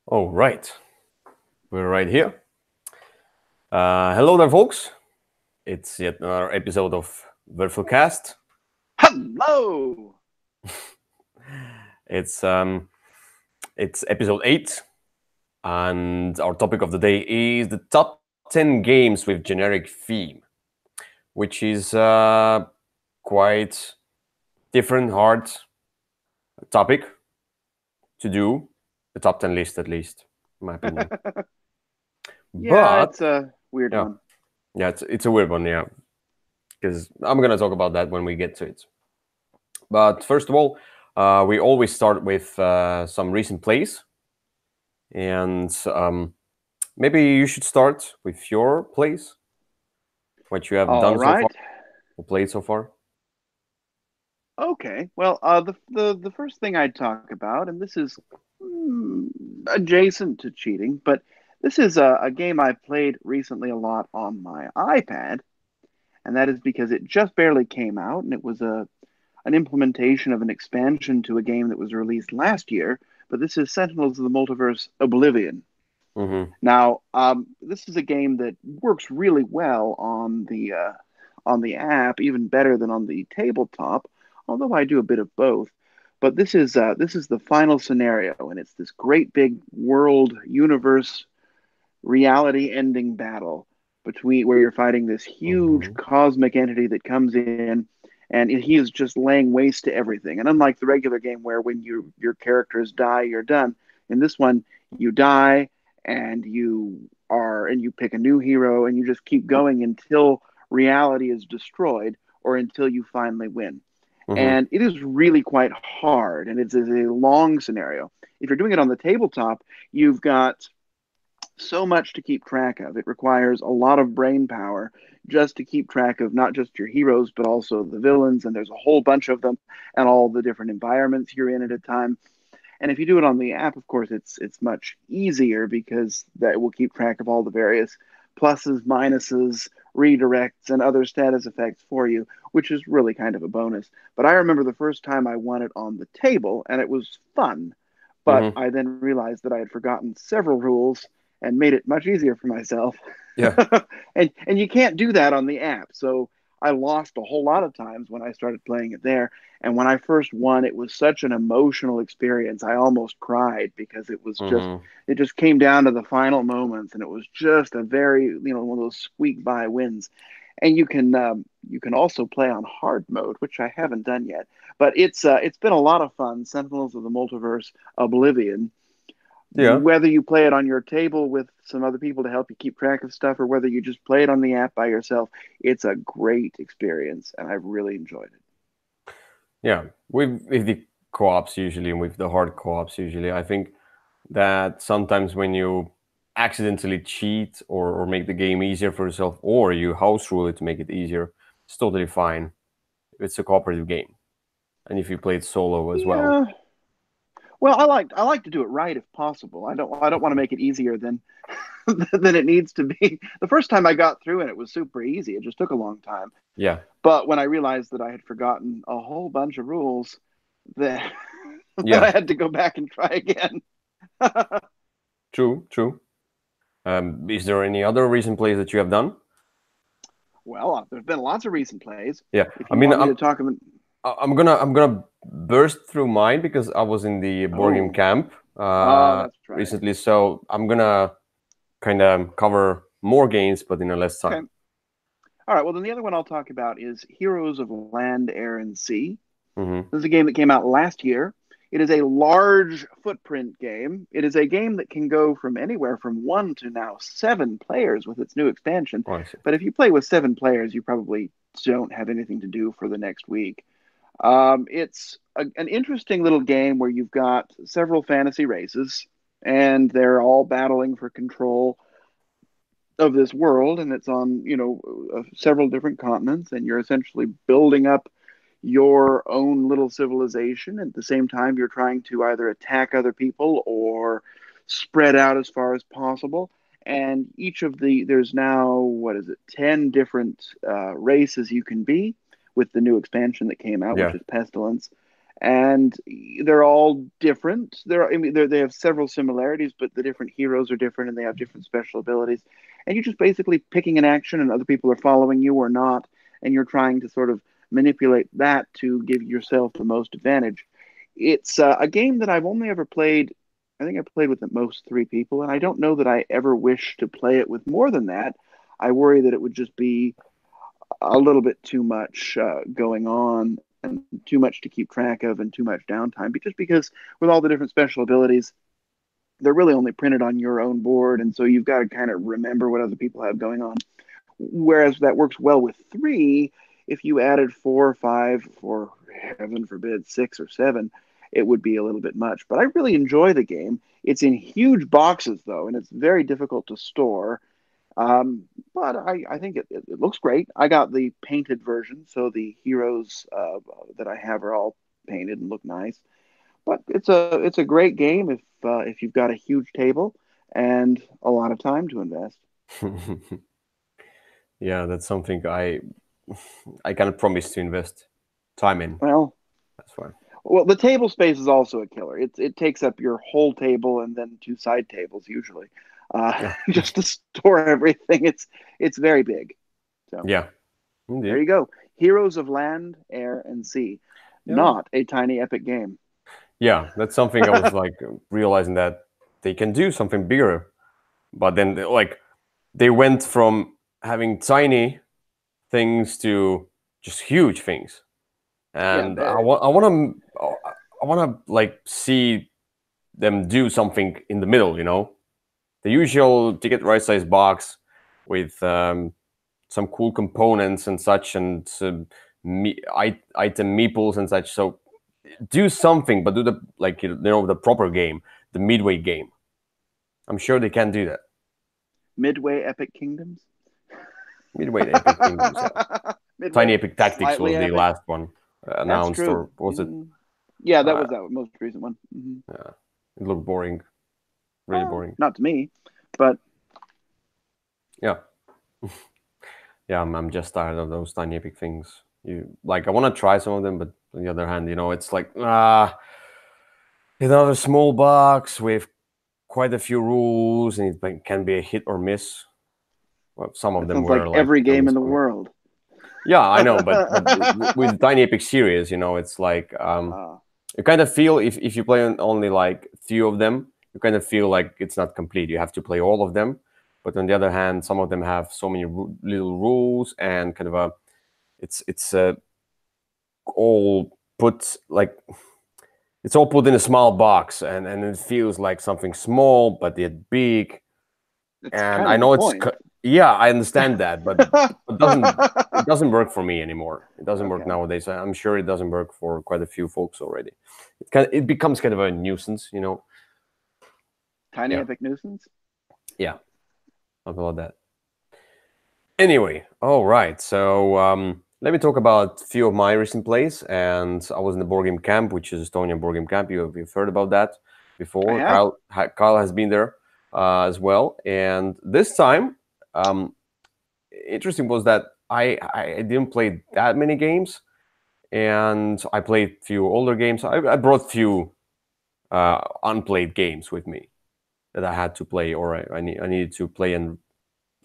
Oh, right. We're right here. Hello there, folks. It's yet another episode of Würfelcast. Hello! It's um, it's episode 8, and our topic of the day is the top 10 games with generic theme, which is quite different, hard topic to do. The top 10 list, at least, in my opinion. Yeah, But it's a weird yeah, one. yeah, it's a weird one, yeah, because I'm gonna talk about that when we get to it. But first of all, we always start with some recent plays, and maybe you should start with your plays, what you have All done so far, right. or played so far. Okay. Well, the first thing I'd talk about, and this is mm, adjacent to cheating, but this is a game I played recently a lot on my iPad, and that is because it just barely came out, and it was an implementation of an expansion to a game that was released last year. But this is Sentinels of the Multiverse Oblivion. Mm-hmm. Now, this is a game that works really well on the app, even better than on the tabletop. Although I do a bit of both. But this is the final scenario, and it's this great big world universe reality-ending battle between where you're fighting this huge Mm-hmm. cosmic entity that comes in, and he is just laying waste to everything. And unlike the regular game where when your characters die, you're done. In this one, you die and you pick a new hero and you just keep going until reality is destroyed or until you finally win. Mm-hmm. And it is really quite hard, and it's a long scenario. If you're doing it on the tabletop, you've got so much to keep track of. It requires a lot of brain power just to keep track of not just your heroes, but also the villains. And there's a whole bunch of them and all the different environments you're in at a time. And if you do it on the app, of course, it's much easier because that will keep track of all the various pluses, minuses, redirects, and other status effects for you, which is really kind of a bonus. But I remember the first time I won it on the table, and it was fun. But Mm-hmm. I then realized that I had forgotten several rules and made it much easier for myself. Yeah. And you can't do that on the app. So I lost a whole lot of times when I started playing it there. And when I first won, it was such an emotional experience. I almost cried because Mm-hmm. it just came down to the final moments, and it was just a very, one of those squeak by wins. And you can also play on hard mode, which I haven't done yet. But it's been a lot of fun. Sentinels of the Multiverse Oblivion, Yeah. whether you play it on your table with some other people to help you keep track of stuff or whether you just play it on the app by yourself, it's a great experience and I've really enjoyed it. Yeah. With the co-ops usually, and with the hard co-ops usually, I think that sometimes when you accidentally cheat or make the game easier for yourself, or you house rule it to make it easier, it's totally fine. It's a cooperative game, and if you play it solo as well. Yeah. Well, I like to do it right if possible. I don't want to make it easier than than it needs to be. The first time I got through and it was super easy. It just took a long time. Yeah. But when I realized that I had forgotten a whole bunch of rules, that that Yeah. I had to go back and try again. True. True. Is there any other recent plays that you have done? Well, there's been lots of recent plays. Yeah. If I you mean, want me I'm to talk about, I'm gonna burst through mine because I was in the board game oh, camp that's right. recently, so I'm gonna kind of cover more games, but in a less Okay. time. All right. Well, then the other one I'll talk about is Heroes of Land, Air, and Sea. Mm-hmm. This is a game that came out last year. It is a large footprint game. It is a game that can go from anywhere from one to now seven players with its new expansion. Oh, I see. But if you play with seven players, you probably don't have anything to do for the next week. It's an interesting little game where you've got several fantasy races, and they're all battling for control of this world, and it's on several different continents, and you're essentially building up your own little civilization. At the same time, you're trying to either attack other people or spread out as far as possible. And each of there's now, what is it, 10 different races you can be with the new expansion that came out, which Yeah. is Pestilence. and they're all different. I mean, they have several similarities, but the different heroes are different, and they have different special abilities. And you're just basically picking an action, and other people are following you or not, and you're trying to sort of manipulate that to give yourself the most advantage. It's a game that I've only ever played. I think I played with at most three people, and I don't know that I ever wish to play it with more than that. I worry that it would just be a little bit too much going on and too much to keep track of and too much downtime. Just because with all the different special abilities, they're really only printed on your own board, and so you've got to kind of remember what other people have going on. Whereas that works well with three. If you added four or five, or heaven forbid, six or seven, it would be a little bit much. But I really enjoy the game. It's in huge boxes, though, and it's very difficult to store. But I think it looks great. I got the painted version, so the heroes that I have are all painted and look nice. But it's a great game if you've got a huge table and a lot of time to invest. Yeah, that's something I cannot promise to invest time in. Well, That's fine. well, the table space is also a killer. It takes up your whole table and then two side tables usually, Yeah, just to store everything. It's very big. So yeah, there indeed. you go. Heroes of Land, Air, and Sea. Yeah, Not a tiny epic game. yeah. That's something I was like realizing that they can do something bigger, but then like they went from having tiny things to just huge things, Yeah, and very. I want to like see them do something in the middle. The usual ticket right size box with some cool components and such, and item meeples and such. So do something, but do the like the proper game, the midway game. I'm sure they can do that. Midway Epic Kingdoms. Midway Epic Kingdoms, yeah. Tiny Midway Epic Tactics Slightly was the Epic. last one That's announced, true. or was it? Yeah, that Uh, was that most recent one. yeah, it looked boring, really boring. Not to me, but Yeah, yeah. I'm just tired of those Tiny Epic things. I want to try some of them, but on the other hand, it's like another small box with quite a few rules, and it can be a hit or miss. Well, some of that them sounds were like like every hit or game miss in the for me. world. Yeah, I know, but with Tiny Epic series, it's like uh, you kind of feel if you play on only like few of them, you kind of feel like it's not complete. You have to play all of them. But on the other hand, some of them have so many little rules and kind of it's all put like it's all put in a small box, and it feels like something small but yet big. it's And kind I of the know it's point. yeah, I understand that, but it doesn't work for me anymore. It doesn't work Okay. nowadays. I'm sure it doesn't work for quite a few folks already. It becomes kind of a nuisance. Tiny Yeah, Epic Nuisance. yeah, something like that. Anyway, all right. So let me talk about a few of my recent plays. And I was in the board game camp, which is Estonian board game camp. You've heard about that I before. have. Kyle has been there as well. And this time, um, interesting was that I didn't play that many games, and I played few older games. I brought few unplayed games with me that I had to play, or I needed to play and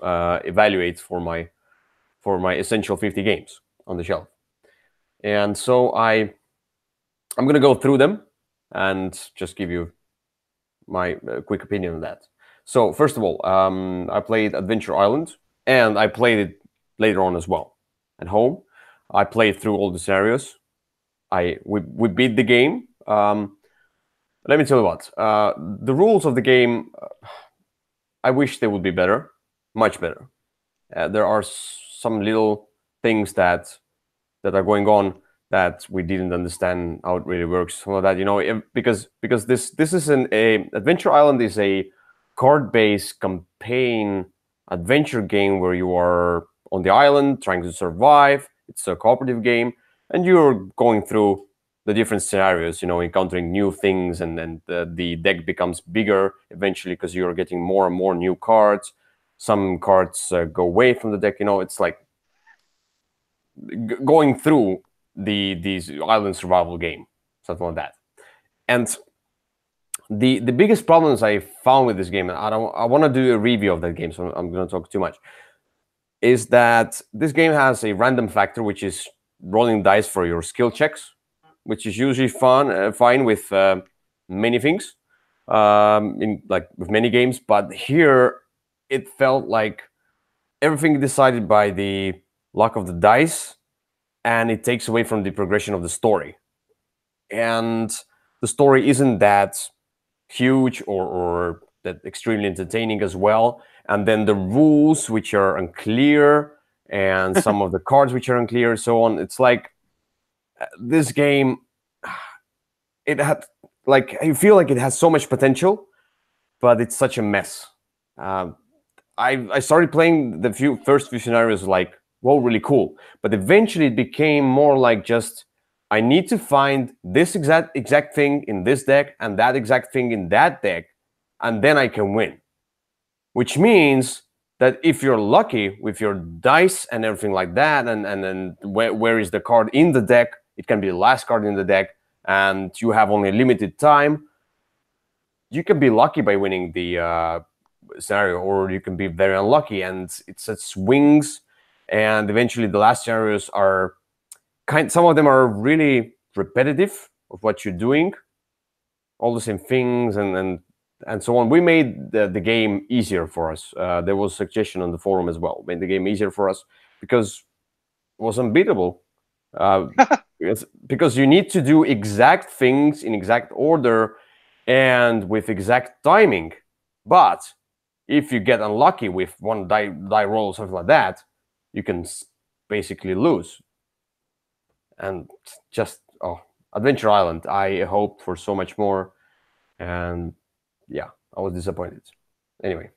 evaluate for my essential 50 games on the shelf. And so I'm gonna go through them and just give you my quick opinion on that. So first of all, I played Adventure Island, and I played it later on as well at home. I played through all the scenarios. We beat the game. Let me tell you what. The rules of the game, I wish they would be better, much better. There are some little things that are going on that we didn't understand how it really works. Some of that, because this is an a Adventure Island is a card-based campaign adventure game where you are on the island trying to survive. It's a cooperative game, and you're going through the different scenarios. Encountering new things, and then the deck becomes bigger eventually because you're getting more and more new cards. Some cards go away from the deck. It's like going through these island survival game. something like that. And the biggest problems I found with this game, and I want to do a review of that game, so I'm going to talk too much, is that this game has a random factor, which is rolling dice for your skill checks, which is usually fine with many things, in like with many games. But here, it felt like everything decided by the luck of the dice, and it takes away from the progression of the story. And the story isn't that huge or that extremely entertaining as well. And then the rules, which are unclear, and some of the cards which are unclear, so on. It's like this game, it had like I feel like it has so much potential, but it's such a mess. Uh, I started playing the first few scenarios like, well, really cool, but eventually it became more like just I need to find this exact thing in this deck and that exact thing in that deck, and then I can win. Which means that if you're lucky with your dice and everything like that, and then where is the card in the deck, it can be the last card in the deck, and you have only a limited time, you can be lucky by winning the scenario, or you can be very unlucky, and it's swings. And eventually, the last scenarios are some of them are really repetitive of what you're doing, all the same things, and so on. We made the game easier for us. There was a suggestion on the forum as well. Made the game easier for us because it was unbeatable. Uh, because you need to do exact things in exact order and with exact timing. But if you get unlucky with one die roll or something like that, you can basically lose. And just Adventure Island, I hoped for so much more, and yeah, I was disappointed. Anyway,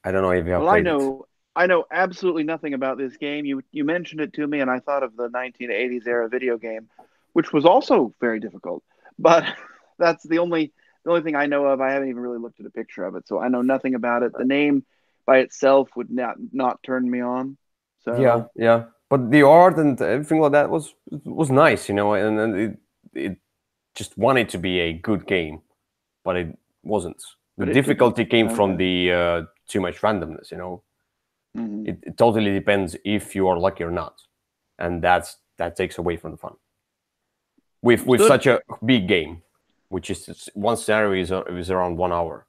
I don't know if you have Well, played it. I know absolutely nothing about this game. You mentioned it to me, and I thought of the 1980s era video game, which was also very difficult. But that's the only thing I know of. I haven't even really looked at a picture of it, so I know nothing about it. The name by itself would not turn me on. Yeah, So, yeah, but the art and everything like that was nice, and it just wanted to be a good game, but it wasn't. The but it didn't. difficulty came from Okay. the too much randomness. Hmm. It totally depends if you are lucky or not, and that takes away from the fun. With Understood. such a big game, which is one scenario is around 1 hour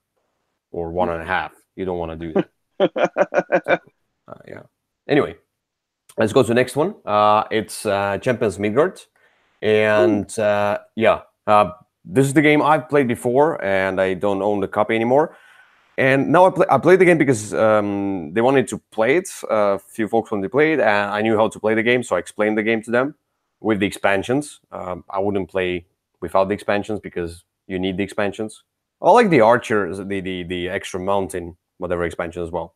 or one and a half. You don't want to do that. So yeah. Anyway, let's go to the next one. It's Champions Midgard, Oh, and yeah, this is the game I've played before, and I don't own the copy anymore. And now I played the game because they wanted to play it. A few folks wanted to play it, and I knew how to play the game, so I explained the game to them with the expansions. I wouldn't play without the expansions because you need the expansions. I like the Archer, the extra mountain, whatever expansion as well.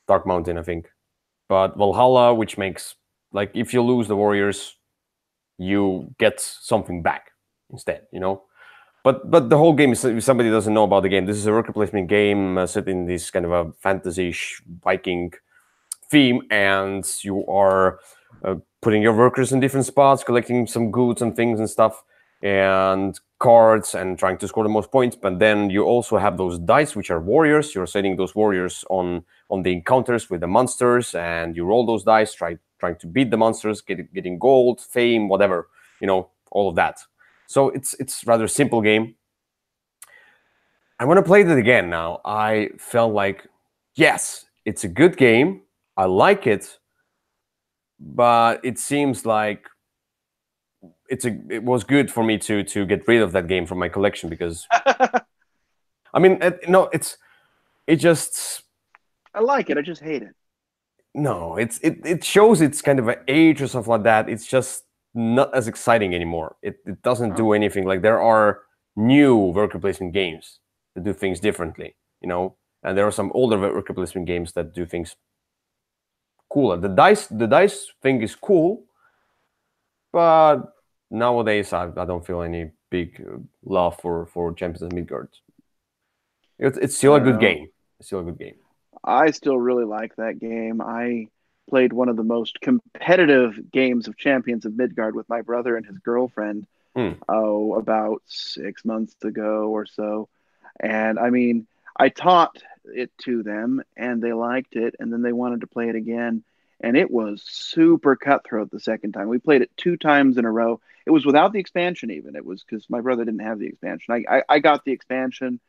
Dark Mountain, I think. But Valhalla, which makes like if you lose the warriors, you get something back instead. But the whole game is, if somebody doesn't know about the game, this is a worker placement game set in this kind of a fantasy Viking theme, and you are putting your workers in different spots, collecting some goods and things and stuff, and cards, and trying to score the most points. But then you also have those dice, which are warriors. You're setting those warriors on the encounters with the monsters, and you roll those dice, trying to beat the monsters, getting gold, fame, whatever, all of that. So it's rather simple game. And when I played it again now, I felt like, yes, it's a good game. I like it, but it seems like it was good for me to get rid of that game from my collection because I mean, no, it just I like it. I just hate it. no, it shows it's kind of an age or something like that. It's just not as exciting anymore. It doesn't do Oh, anything. Like there are new worker placement games that do things differently, and there are some older worker placement games that do things cooler. The dice thing is cool, but nowadays I don't feel any big love for Champions of Midgard. It's I still a don't good know. game. It's still a good game. I still really like that game. I played one of the most competitive games of Champions of Midgard with my brother and his girlfriend Hmm. Oh, about 6 months ago or so. And I mean, I taught it to them and they liked it and then they wanted to play it again. And it was super cutthroat the second time. We played it 2 times in a row. It was without the expansion, even. It was because my brother didn't have the expansion. I got the expansion,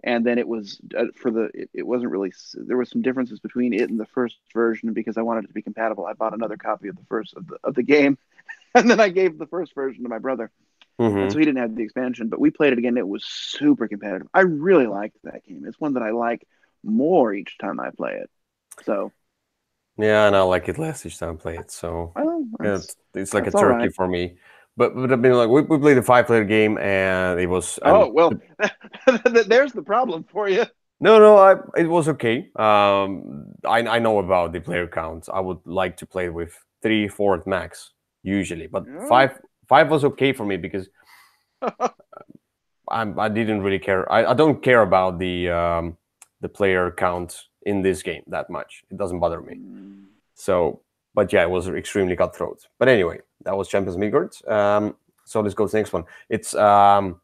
and then it was for the it wasn't really, there was some differences between it and the first version because I wanted it to be compatible. I bought another copy of the first of the game, and then I gave the first version to my brother, and so Hmm. he didn't have the expansion. But we played it again. It was super competitive. I really liked that game. It's one that I like more each time I play it. So, Yeah, and I like it less each time I play it. So well, yeah, that's it's like a all turkey right. for me. But I mean, like we played a 5 player game, and it was and Oh well, there's the problem for you. no, it was okay. I know about the player counts. I would like to play with 3, 4 at max usually, but Oh. five was okay for me because I didn't really care. I don't care about the player count in this game that much. It doesn't bother me. So, but yeah, it was extremely cutthroat. But anyway, that was Champions Midgard. So let's go to the next one. It's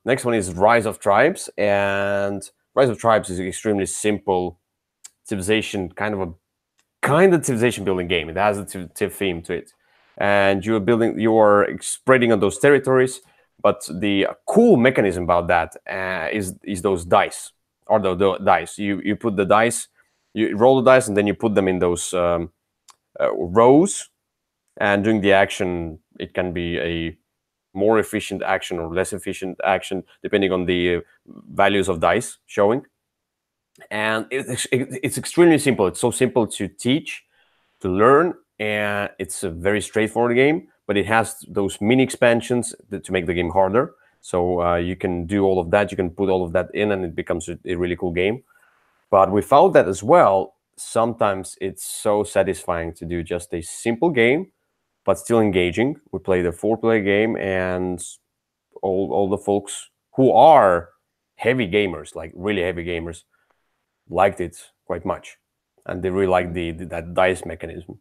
next one is Rise of Tribes, and Rise of Tribes is an extremely simple civilization, kind of civilization building game. It has a civ theme to it, and you are spreading on those territories. But the cool mechanism about that is those dice, or the dice. You put the dice, you roll the dice, and then you put them in those rows, and during the action, it can be a more efficient action or less efficient action depending on the values of dice showing. And it's extremely simple. It's so simple to teach, to learn, and it's a very straightforward game. But it has those mini expansions to make the game harder. So you can do all of that. You can put all of that in, and it becomes a really cool game. But we found that as well. Sometimes it's so satisfying to do just a simple game, but still engaging. We played a 4 player game, and all the folks who are heavy gamers, like really heavy gamers, liked it quite much, and they really liked that dice mechanism.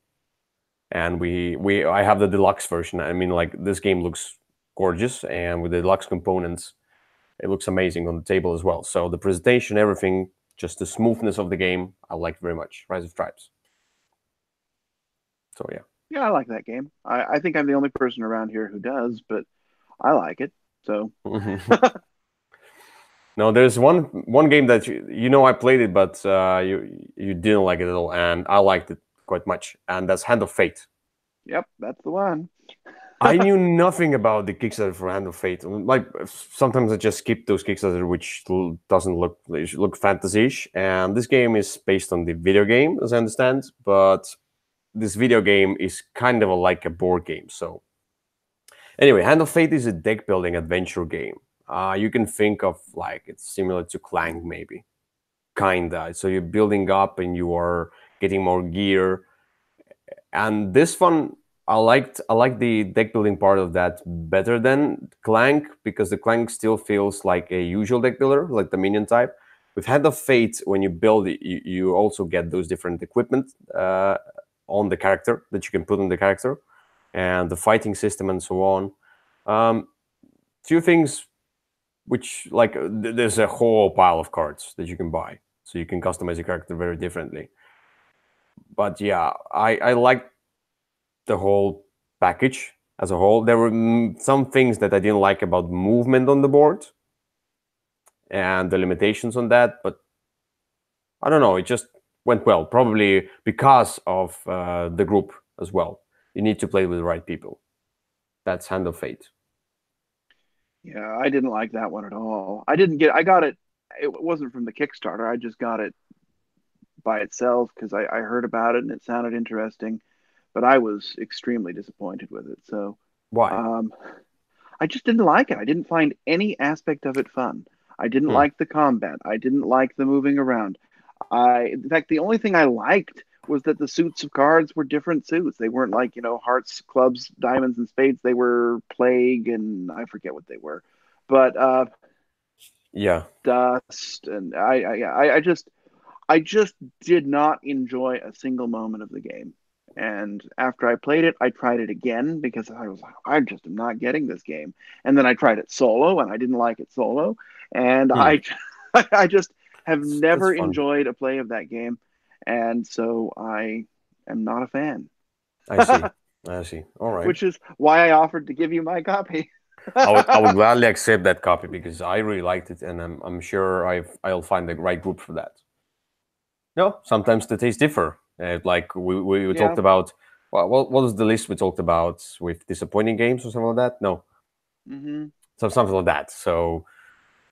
And we I have the deluxe version. I mean, like this game looks gorgeous, and with the deluxe components, it looks amazing on the table as well. So the presentation, everything, just the smoothness of the game, I liked very much. Rise of Tribes. So yeah. Yeah, I like that game. I think I'm the only person around here who does, but I like it. So, No, there's one game that I played it, but you didn't like it at all, and I liked it quite much, and that's Hand of Fate. yep, that's the one. I knew nothing about the Kickstarter for Hand of Fate. Like sometimes I just skip those Kickstarter, which doesn't look fantasy-ish. And this game is based on the video game, as I understand. But this video game is kind of like a board game. So anyway, Hand of Fate is a deck building adventure game. You can think of like it's similar to Clank, maybe, kinda. So you're building up and you are getting more gear. And this one, I like the deck building part of that better than Clank, because the Clank still feels like a usual deck builder, like the minion type. With Hand of Fate, when you build it, you also get those different equipment on the character that you can put on the character, and the fighting system and so on. Um, Few things which like there's a whole pile of cards that you can buy, so you can customize your character very differently. But yeah, I like the whole package as a whole. There were some things that I didn't like about movement on the board and the limitations on that, but I don't know. It just went well, probably because of the group as well. You need to play with the right people. That's Hand of Fate. Yeah, I didn't like that one at all. I didn't get, I got it. It wasn't from the Kickstarter. I just got it by itself because I heard about it and it sounded interesting, but I was extremely disappointed with it. So, Why? um, I just didn't like it. I didn't find any aspect of it fun. I didn't Hmm. like the combat. I didn't like the moving around. In fact, the only thing I liked was that the suits of cards were different suits. They weren't like, hearts, clubs, diamonds, and spades. They were plague and I forget what they were. But Yeah. dust and I just did not enjoy a single moment of the game. And after I played it, I tried it again because I was like, I just am not getting this game. And then I tried it solo, and I didn't like it solo. And Hmm. I just have That's never fun. enjoyed a play of that game, and so I am not a fan. I see. I see. All right. Which is why I offered to give you my copy. I would gladly accept that copy because I really liked it, and I'm sure I'll find the right group for that. No, sometimes the tastes differ. Like we Yeah. talked about. What was the list we talked about with disappointing games or something like that? No, Hmm. so something like that. So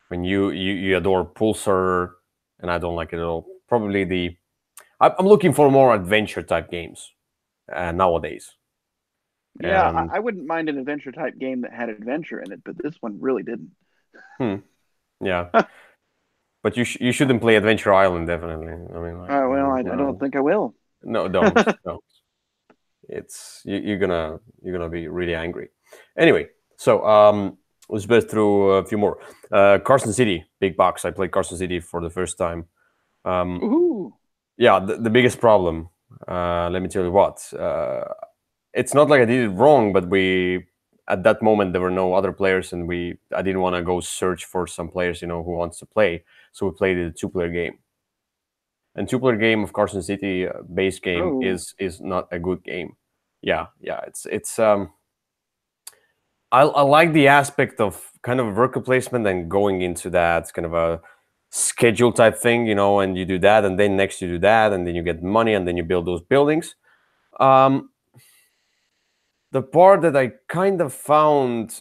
when you adore Pulsar, and I don't like it at all. Probably I'm looking for more adventure type games nowadays. Yeah, And I wouldn't mind an adventure type game that had adventure in it, but this one really didn't. hmm, yeah, but you shouldn't play Adventure Island definitely. I mean, like, Well, I don't no, think I will. no, don't. It's you're gonna be really angry. Anyway, so let's go through a few more. Carson City, big box. I played Carson City for the first time. Um, Ooh. yeah, the biggest problem. Let me tell you what. It's not like I did it wrong, but we at that moment there were no other players, and I didn't want to go search for some players who wants to play. So we played a two-player game. And two-player game of Carson City base game Oh. is not a good game. Yeah, it's. I like the aspect of kind of worker placement and going into that kind of a schedule type thing, and you do that, and then next you do that, and then you get money, and then you build those buildings. Um, the part that I kind of found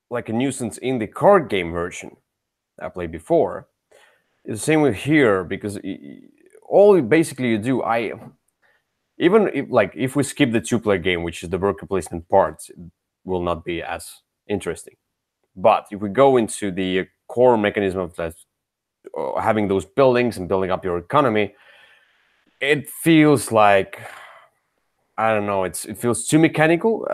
like a nuisance in the card game version I played before is the same with here because all basically you do, even if we skip the two-player game, which is the worker placement part, it will not be as interesting. But if we go into the core mechanism of that, having those buildings and building up your economy, it feels like I don't know. It feels too mechanical.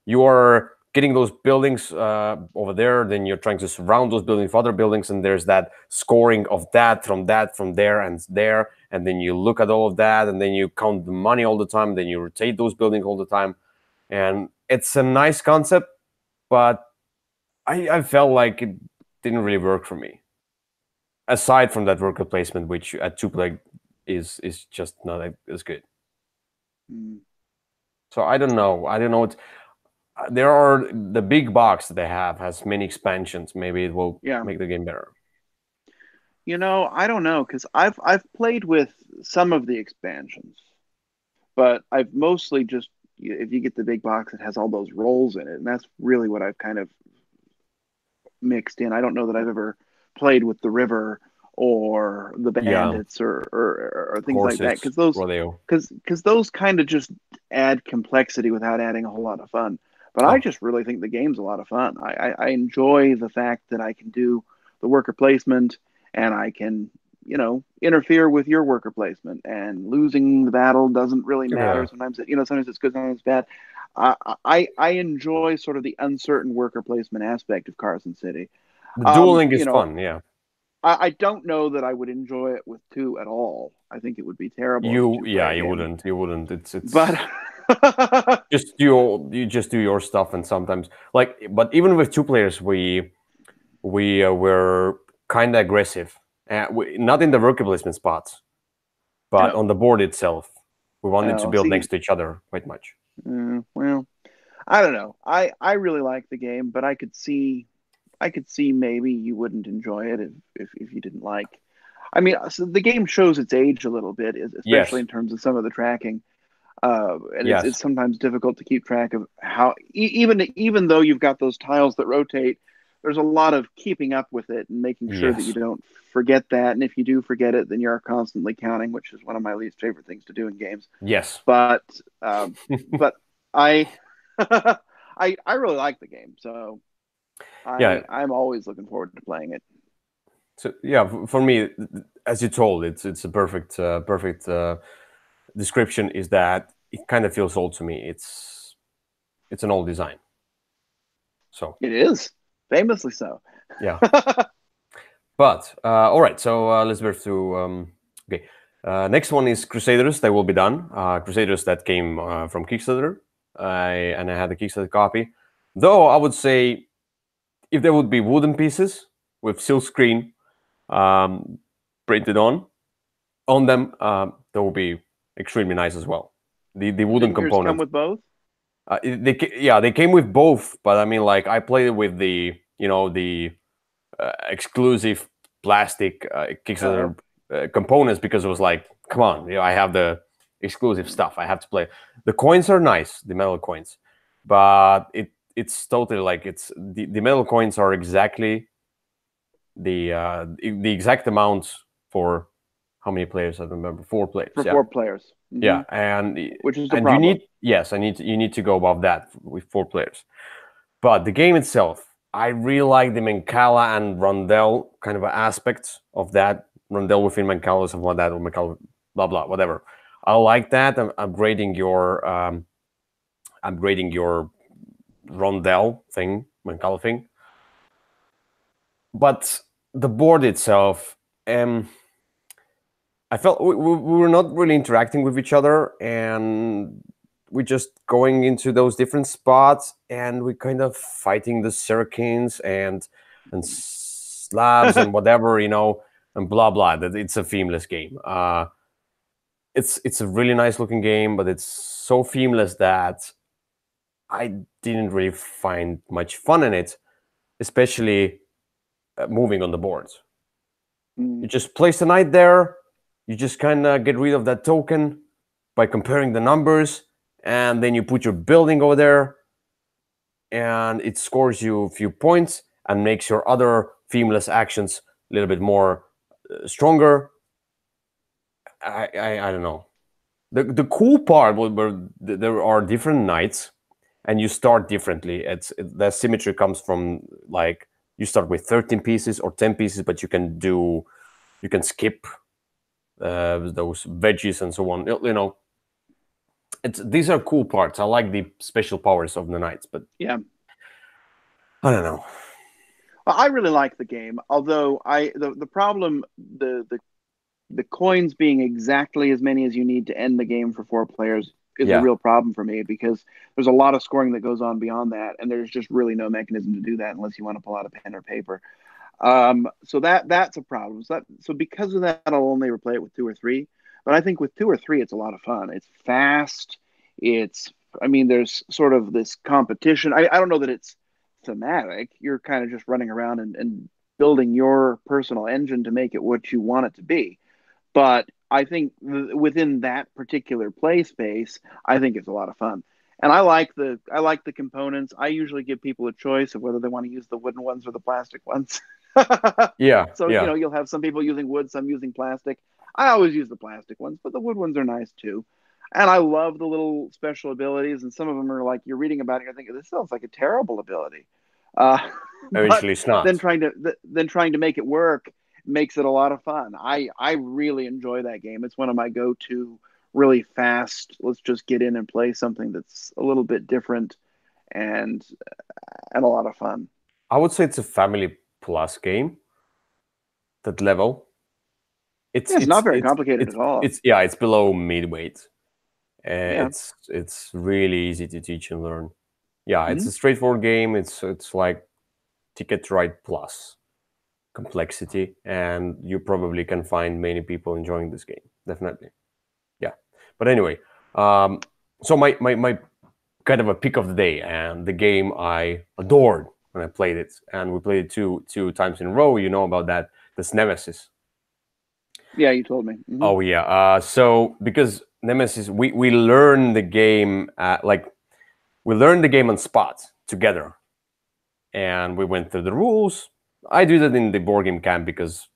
You are getting those buildings over there, then you're trying to surround those buildings with other buildings, and there's that scoring of that, from there, and then you look at all of that, and then you count the money all the time, then you rotate those buildings all the time, and it's a nice concept, but I felt like it didn't really work for me. Aside from that worker placement, which at two play is just not as good. Mm. So I don't know. I don't know. There are the big box that they have has many expansions. Maybe it will Yeah. make the game better. I don't know because I've played with some of the expansions, but I've mostly just if you get the big box, it has all those roles in it, and that's really what I've kind of mixed in. I don't know that I've ever played with the river or the Yeah, bandits or things like that horses, rodeo. because those kind of just add complexity without adding a whole lot of fun. But I Oh, just really think the game's a lot of fun. I enjoy the fact that I can do the worker placement and I can interfere with your worker placement, and losing the battle doesn't really matter. yeah. Sometimes it's good, sometimes it's bad. I enjoy sort of the uncertain worker placement aspect of Carson City. The Um, dueling you is know, fun. Yeah, I don't know that I would enjoy it with two at all. I think it would be terrible as a two-player you game. wouldn't. You wouldn't. It's But you just do your stuff, and sometimes but even with two players, we were kind of aggressive. Not in the worker placement spots, but no, on the board itself. We wanted to no. build See, next to each other quite much. well, I don't know. I really like the game, but I could see maybe you wouldn't enjoy it if you didn't like. I mean, so the game shows its age a little bit, especially Yes, in terms of some of the tracking. And it's yes, sometimes difficult to keep track of how even though you've got those tiles that rotate, there's a lot of keeping up with it and making sure that you yes, don't forget that. And if you do forget it, then you're constantly counting, which is one of my least favorite things to do in games. yes. But but I I really like the game, so Yeah. I'm always looking forward to playing it. So yeah, for me, as you told, it's a perfect description. Is that it kind of feels old to me. It's an old design. So It is famously so. yeah, but all right. So let's move to okay. Next one is Crusaders. That will be done. Crusaders that came from Kickstarter, and I had the Kickstarter copy. Though I would say, if there would be wooden pieces with silk screen printed on them, that would be extremely nice as well. The wooden Didn't yours come components. with both? They came with both, but I mean, like, I played it with the the exclusive plastic Kickstarter components, because it was like, come on, I have the exclusive stuff. I have to play. The coins are nice, the metal coins, but it's totally like, it's the metal coins are exactly the exact amount for how many players? I don't remember. 4 players. For Yeah, 4 players. yeah, and Which is the you problem. need, yes, you need to go above that with 4 players. But the game itself, I really like the Mancala and Rondel kind of aspects of that. Rondel within Mancala, something like that, or Mancala, blah blah, whatever. I like that. I'm upgrading your Rondel thing, Mancala thing. But the board itself, I felt we were not really interacting with each other, and we're just going into those different spots, and we kind of fighting the Sirkins and slabs and whatever, and blah blah. That it's a themeless game. It's a really nice looking game, but it's so themeless that I didn't really find much fun in it, especially moving on the boards. You just place the knight there. You just kind of get rid of that token by comparing the numbers, and then you put your building over there, and it scores you a few points and makes your other themeless actions a little bit more stronger. I don't know. The cool part where there are different knights, and you start differently. The symmetry comes from, like, you start with 13 pieces or 10 pieces, but you can skip those veggies and so on. These are cool parts. I like the special powers of the knights, but yeah, I don't know. well, I really like the game. Although the problem, the coins being exactly as many as you need to end the game for 4 players is a real problem for me, because there's a lot of scoring that goes on beyond that, and there's just really no mechanism to do that unless you want to pull out a pen or paper. So that's a problem. So because of that, I'll only ever play it with 2 or 3. But I think with 2 or 3, it's a lot of fun. It's fast. I mean, there's sort of this competition. I don't know that it's thematic. You're kind of just running around and building your personal engine to make it what you want it to be. But I think within that particular play space, I think it's a lot of fun. And I like the components. I usually give people a choice of whether they want to use the wooden ones or the plastic ones. So Yeah. you'll have some people using wood, some using plastic. I always use the plastic ones, but the wood ones are nice too. And I love the little special abilities, and some of them are like, you're reading about it, you're thinking, this sounds like a terrible ability. Uh, but Eventually, it's not. then trying to make it work makes it a lot of fun. I really enjoy that game. It's one of my go-to really fast. Let's just get in and play something that's a little bit different and and a lot of fun. I would say it's a family plus game. That level. It's Yeah, it's not it's very it's complicated it's at all. it's yeah. It's below midweight. Yeah. It's really easy to teach and learn. Yeah, it's Hmm. a straightforward game. It's like Ticket to Ride plus complexity, and you probably can find many people enjoying this game. Definitely. Yeah. But anyway, so my kind of a pick of the day, and the game I adored when I played it, and we played it two times in a row. You know about that. That's Nemesis. Yeah, you told me. Hmm. Oh yeah. So because Nemesis, we learn the game like we learned the game on spot together, and we went through the rules. I do that in the board game camp because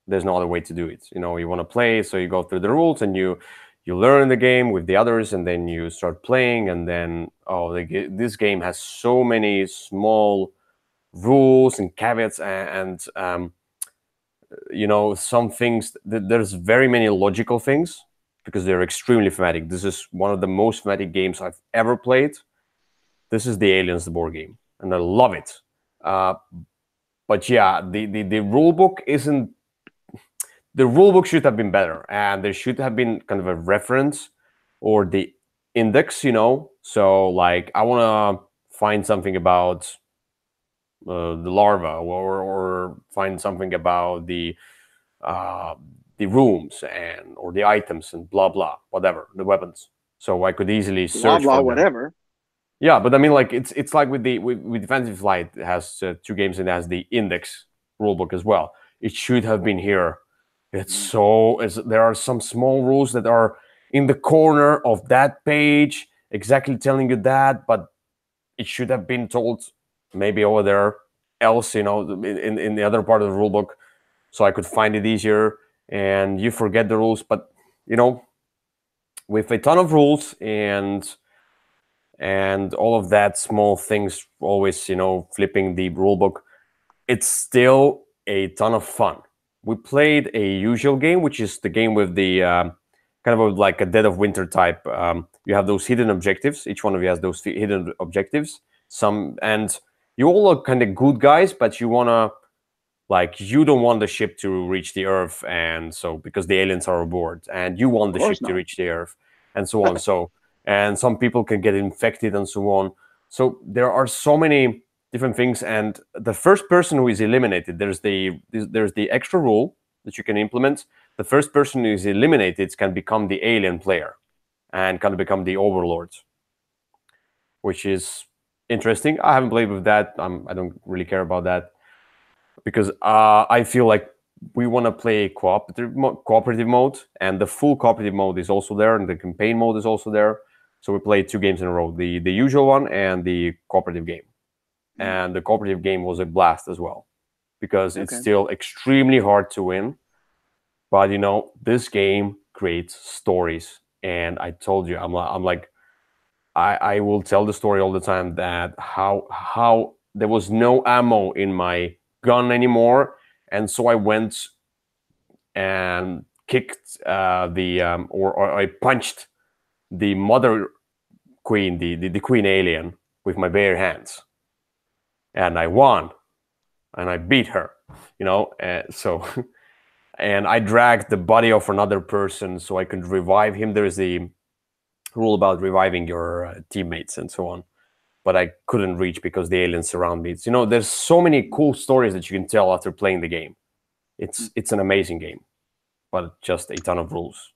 there's no other way to do it. You want to play, so you go through the rules and you learn the game with the others, and then you start playing, and then this game has so many small rules and caveats, and some things. There's very many logical things because they're extremely thematic. This is one of the most thematic games I've ever played. This is the Aliens, the board game, and I love it. But yeah, the rule book isn't the rule book should have been better, and there should have been kind of a reference or the index, So like I want to find something about the larva, or find something about uh, the rooms and or the items and blah blah whatever the weapons. So I could easily Blah search blah for them. whatever. Yeah, but I mean, like it's like with Fantasy Flight, it has two games and it has the index rulebook as well. It should have been here. There are some small rules that are in the corner of that page, exactly telling you that, but it should have been told maybe over there else, in the other part of the rulebook, so I could find it easier. And you forget the rules, but you know, with a ton of rules and all of that small things, always flipping the rule book, it's still a ton of fun. We played a usual game, which is the game with the kind of like a Dead of Winter type. You have those hidden objectives. Each one of you has those hidden objectives. And you all are kind of good guys, but you don't want the ship to reach the Earth, and so because the aliens are aboard, and you want Of the course ship to not. reach the Earth, and so on. And some people can get infected, and so on. So there are so many different things, and the first person who is eliminated, there's the extra rule that you can implement. The first person who is eliminated can become the alien player, and kind of become the overlord, which is interesting. I haven't played with that. I don't really care about that because I feel like we want to play cooperative mode, and the full cooperative mode is also there, and the campaign mode is also there. So we played 2 games in a row: the usual one and the cooperative game. And the cooperative game was a blast as well because it's Okay. still extremely hard to win. But this game creates stories, and I told you, I'm like, I will tell the story all the time that how there was no ammo in my gun anymore, and so I went and kicked or I punched the mother queen, the queen alien, with my bare hands, and I won, and I beat her, so and I dragged the body of another person so I could revive him. There's a rule about reviving your teammates and so on, but I couldn't reach because the aliens surround me. There's so many cool stories that you can tell after playing the game. It's an amazing game, but just a ton of rules.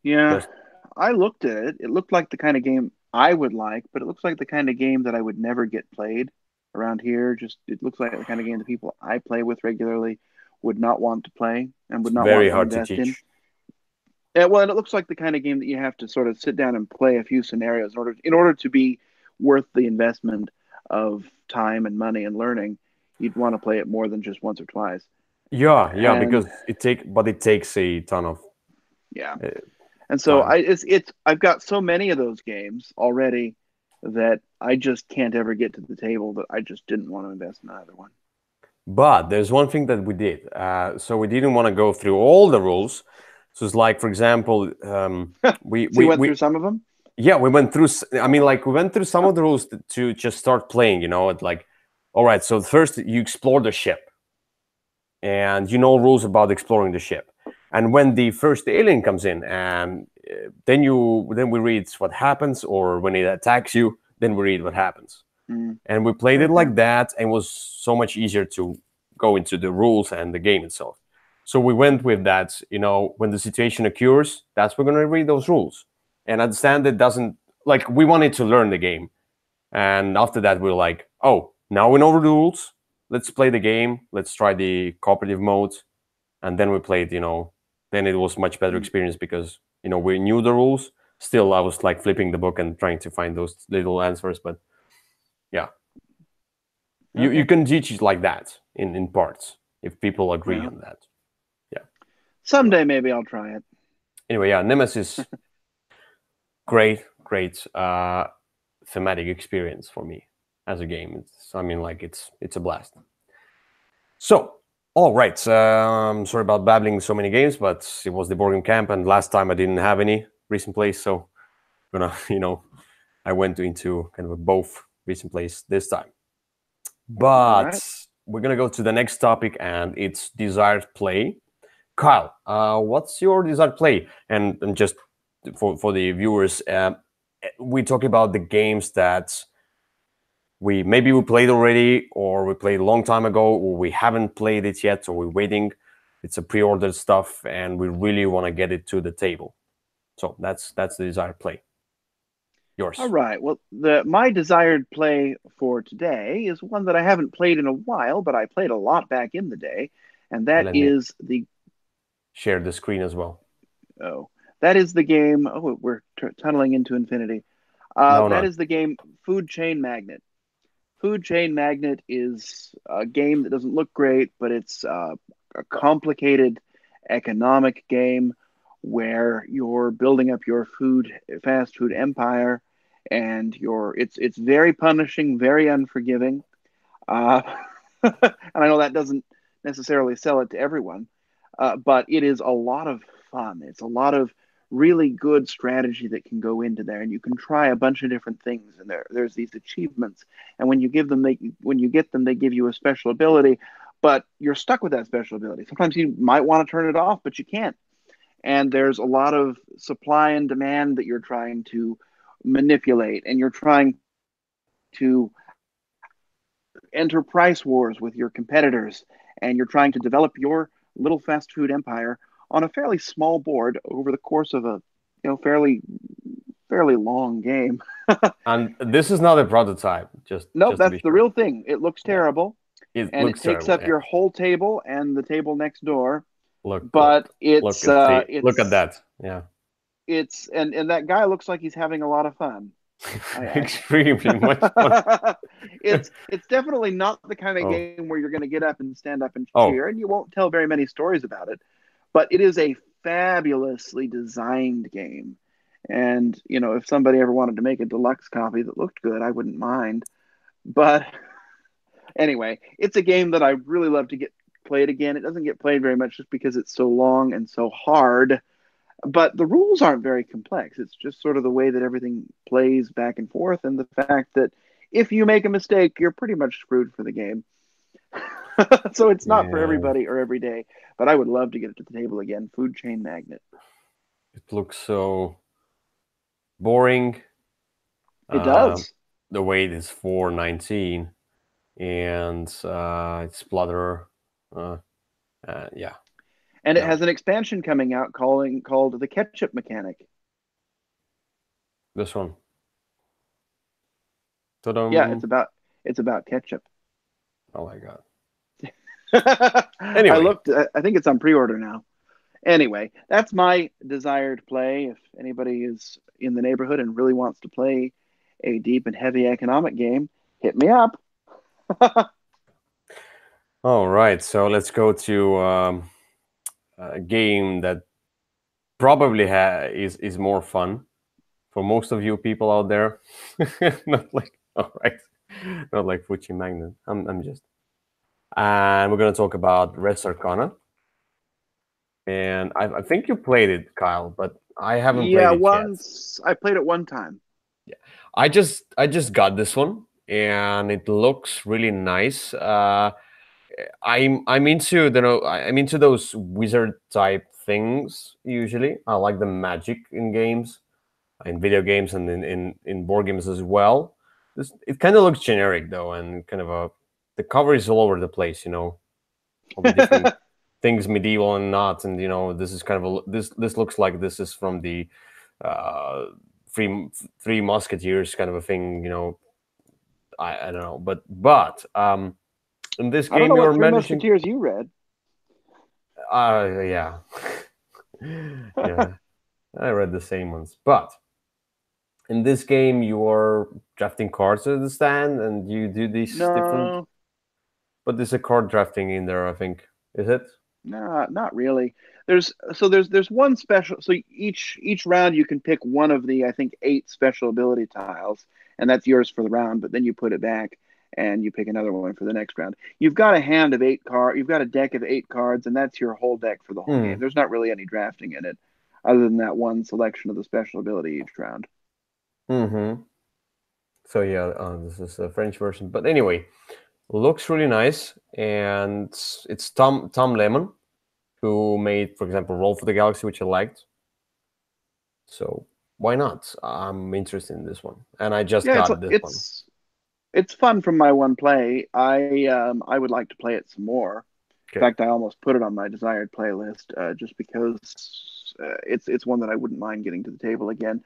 Yeah, Just I looked at it. It looked like the kind of game I would like, but it looks like the kind of game that I would never get played around here. Just it looks like the kind of game the people I play with regularly would not want to play and would it's not very want to hard to invest in. teach. Yeah, well, and it looks like the kind of game that you have to sort of sit down and play a few scenarios in order to be worth the investment of time and money and learning. You'd want to play it more than just once or twice. Yeah, And because it takes a ton of yeah, uh, and so time. it's I've got so many of those games already that I just can't ever get to the table that I just didn't want to invest in either one. But there's one thing that we did. So we didn't want to go through all the rules. So it's like, for example, we So you we went through we some of them? yeah, we went through. I mean, like we went through some of the rules to just start playing. It's like, all right. So first you explore the ship, and rules about exploring the ship. And when the first alien comes in, and then we read what happens, or when it attacks you, then we read what happens. Mm, And we played it okay. like that, and it was so much easier to go into the rules and the game itself. So we went with that. When the situation occurs, that's we're gonna read those rules and understand it doesn't, like, we wanted to learn the game. And after that, we are like, oh, now we know the rules. Let's play the game. Let's try the cooperative mode. And then we played. Then it was much better Mm, experience because we knew the rules. Still, I was like flipping the book and trying to find those little answers. But yeah, you okay. can teach it like that in parts if people agree Well, on that. Yeah. Anyway, someday maybe I'll try it. yeah, Nemesis, great thematic experience for me as a game. I mean, like it's a blast. So, all right. Sorry about babbling so many games, but it was the board game camp, and last time I didn't have any recent plays, so gonna I went into kind of a both recent plays this time. All But right. we're gonna go to the next topic, and it's desired play. Kyle, what's your desired play? And just for the viewers, we talk about the games that we played already, or we played a long time ago, or we haven't played it yet, or we're waiting. It's a pre-ordered stuff, and we really want to get it to the table. So that's the desired play. All Yours. right. Well, the my desired play for today is one that I haven't played in a while, but I played a lot back in the day, and that Let me is the share the screen as well. oh, that is the game. Oh, we're tunneling into infinity. No, That no. is the game Food Chain Magnet. Food Chain Magnet is a game that doesn't look great, but it's a complicated economic game where you're building up your fast food empire, and it's very punishing, very unforgiving. Uh, and I know that doesn't necessarily sell it to everyone, but it is a lot of fun. It's a lot of really good strategy that can go into there, and you can try a bunch of different things. And there's these achievements, and when you get them, they give you a special ability, but you're stuck with that special ability. Sometimes you might want to turn it off, but you can't. And there's a lot of supply and demand that you're trying to manipulate, and you're trying to enter price wars with your competitors, and you're trying to develop your little fast food empire on a fairly small board over the course of a fairly long game. And this is not a prototype. Nope, Just to that's be the sure. real thing. It looks Yeah, terrible, it and it looks takes terrible. up Yeah. your whole table and the table next door. Look, But look at that. Yeah. and that guy looks like he's having a lot of fun. I Extremely much fun. it's definitely not the kind of Oh, game where you're going to get up and stand up and cheer, oh, and you won't tell very many stories about it. But it is a fabulously designed game, and if somebody ever wanted to make a deluxe copy that looked good, I wouldn't mind. But anyway, it's a game that I really love to get played again. It doesn't get played very much just because it's so long and so hard, but the rules aren't very complex. It's just sort of the way that everything plays back and forth, and the fact that if you make a mistake, you're pretty much screwed for the game. So it's not for yeah. everybody or every day, but I would love to get it to the table again. Food Chain Magnet. It looks so boring. It Uh, does. the weight is 419, and it's Splutter. Uh, yeah, And it no, has an expansion coming out called the Ketchup Mechanic. this one. Yeah, Ta-dum. it's about ketchup. Oh my god. I Anyway, looked. I think it's on pre-order now. Anyway, that's my desired play. If anybody is in the neighborhood and really wants to play a deep and heavy economic game, hit me up. all right. So let's go to a game that probably is more fun for most of you people out there. Not like all right, not like Fuji Magnet. I'm just. And we're gonna talk about Red Arcana. And I think you played it, Kyle, but I haven't Yeah, played it yet. once I played it one time. Yeah, I just got this one, and it looks really nice. I'm into I'm into those wizard type things usually. I like the magic in games, in video games, and in board games as well. It kind of looks generic though, and kind of the cover is all over the place. All the different things, medieval and not, and this is kind of this looks like this is from the uh, three musketeers kind of a thing. I don't know, but in this I don't game know what you're Three managing. Musketeers you read. Yeah. Yeah, I read the same ones. But in this game, you are drafting cards at the stand, and you do these different. No, But there's a card drafting in there, I think. Is it? no, not really. There's one special. So each round you can pick one of the I think 8 special ability tiles, and that's yours for the round. But then you put it back and you pick another one for the next round. You've got a hand of 8 card. You've got a deck of 8 cards, and that's your whole deck for the whole game. Hmm. There's not really any drafting in it, other than that one selection of the special ability each round. Mm-hmm. So yeah, this is a French version. But anyway, looks really nice, and it's Tom Lemon. who made, for example, Roll for the Galaxy, which I liked. So why not? I'm interested in this one, and I just Yeah, got this one. it's fun from my one play. I would like to play it some more. In Okay. fact, I almost put it on my desired playlist just because it's one that I wouldn't mind getting to the table again.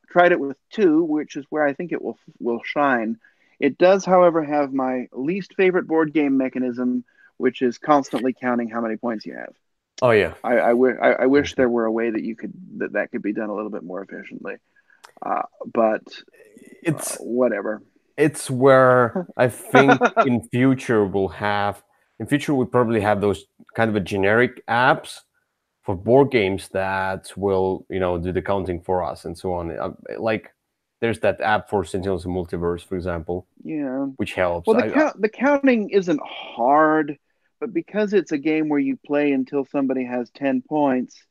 Tried it with two, which is where I think it will shine. It does, however, have my least favorite board game mechanism, which is constantly counting how many points you have. Oh yeah. I wish Okay. there were a way that that could be done a little bit more efficiently. But It's whatever. it's where I think in future we probably have those kind of a generic apps for board games that will do the counting for us and so on. Like there's that app for Sentinels of Multiverse, for example, Yeah. which helps. Well, the counting isn't hard, but because it's a game where you play until somebody has 10 points,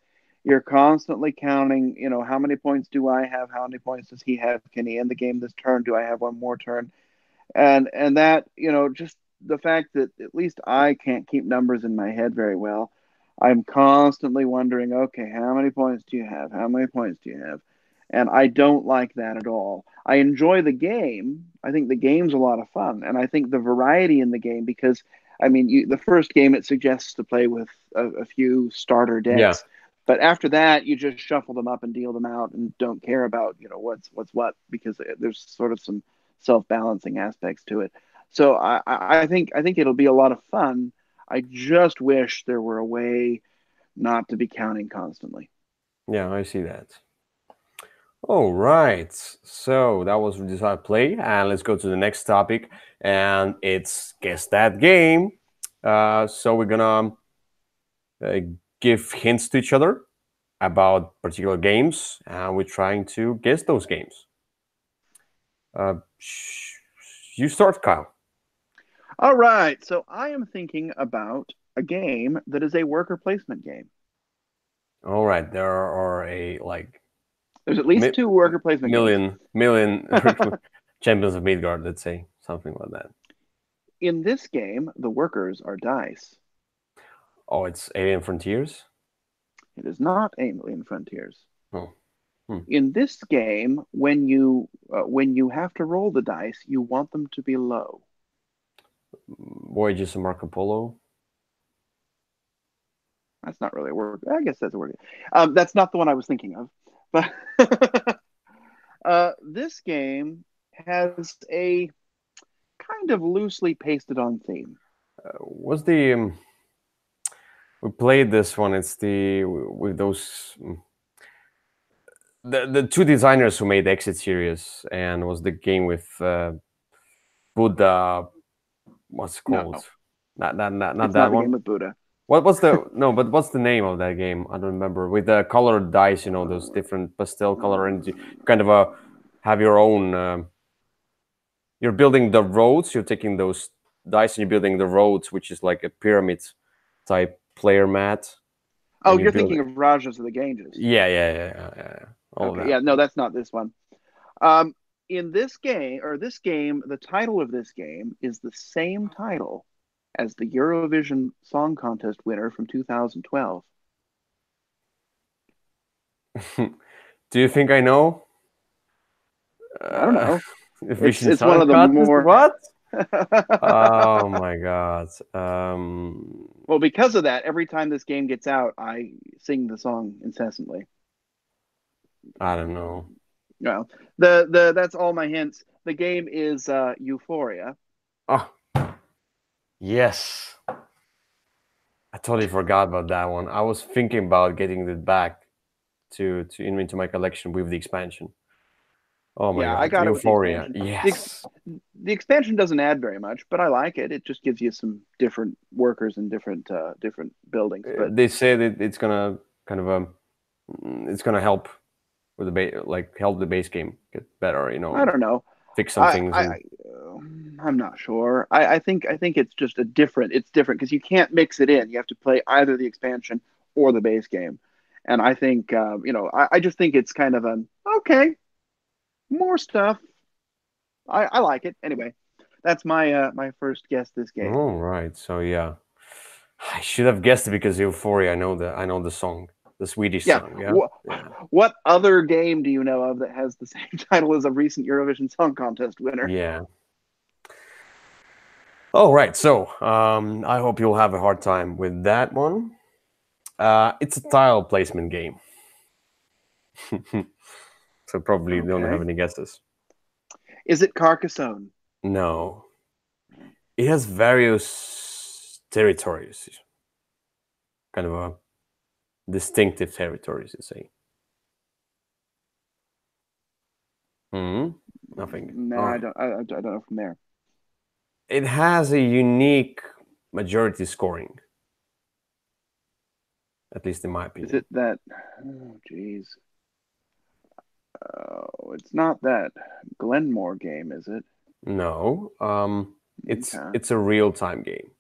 you're constantly counting, how many points do I have? How many points does he have? Can he end the game this turn? Do I have one more turn? And that, just the fact that at least I can't keep numbers in my head very well. I'm constantly wondering, okay, how many points do you have? How many points do you have? And I don't like that at all. I enjoy the game. I think the game's a lot of fun, and I think the variety in the game, because I mean, the first game it suggests to play with a few starter Yeah, decks, but after that you just shuffle them up and deal them out and don't care about what's what, because there's sort of some self-balancing aspects to it. So I think it'll be a lot of fun. I just wish there were a way not to be counting constantly. yeah, I see that. All right, so that was Decide Play, and let's go to the next topic, and it's Guess That Game. So we're gonna uh, give hints to each other about particular games, and we're trying to guess those games. You start, Kyle. All right, so I am thinking about a game that is a worker placement game. All right, there are a like There's at least mi- two worker placement games. million champions of Midgard, let's say something like that. In this game, the workers are dice. Oh, it's Alien Frontiers. It is not Alien Frontiers. Oh, hmm. In this game, when you have to roll the dice, you want them to be low. Voyages of Marco Polo. That's not really a word. I guess that's a word. That's not the one I was thinking of. But this game has a kind of loosely pasted on theme. Was the we played this one? It's the with those the two designers who made the Exit series, and was the game with Buddha. What's it called? No, Not it's that not the one. game with Buddha. What's the no? But what's the name of that game? I don't remember. With the colored dice, those different pastel color, and you kind of have your own. You're building the roads. You're taking those dice and you're building the roads, which is like a pyramid type player mat, Oh, and you you're build thinking it. of Rajas of the Ganges. Yeah. All of Okay, that. yeah, no, that's not this one. Um, in this game, the title of this game is the same title as the Eurovision Song Contest winner from 2012. Do you think I know? I don't Uh, know. Vision It's one Song of the Contest? more What? Oh my god. well, because of that, every time this game gets out, I sing the song incessantly. I don't know. Well, the that's all my hints. The game is Euphoria. Oh, yes. I totally forgot about that one. I was thinking about getting it back into my collection with the expansion. Oh my Yeah, I god, got it with the Euphoria. expansion. Yes. The expansion doesn't add very much, but I like it. It just gives you some different workers and different buildings. But They say that it's gonna kind of it's gonna help with the like help the base game get better, I don't know. fix some I things I, and I I'm not sure. I think it's just it's different because you can't mix it in. You have to play either the expansion or the base game. And I think I just think it's kind of an okay, more stuff. I like it anyway. That's my first guess this game. all right. So yeah. I should have guessed it because Euphoria. I know the song, the Swedish Yeah. song. Yeah, yeah, What other game do you know of that has the same title as a recent Eurovision Song Contest winner? yeah. All right. So I hope you'll have a hard time with that one. It's a tile placement game, so probably don't have Okay. any guesses. Is it Carcassonne? No, it has various territories, kind of a distinctive territories. You say? Hmm. Nothing. No, All I right. don't. I don't know from there. It has a unique majority scoring, at least in my Is opinion. it that? Oh, geez. Oh, it's not that Glenmore game, is it? No, Okay. it's a real time game.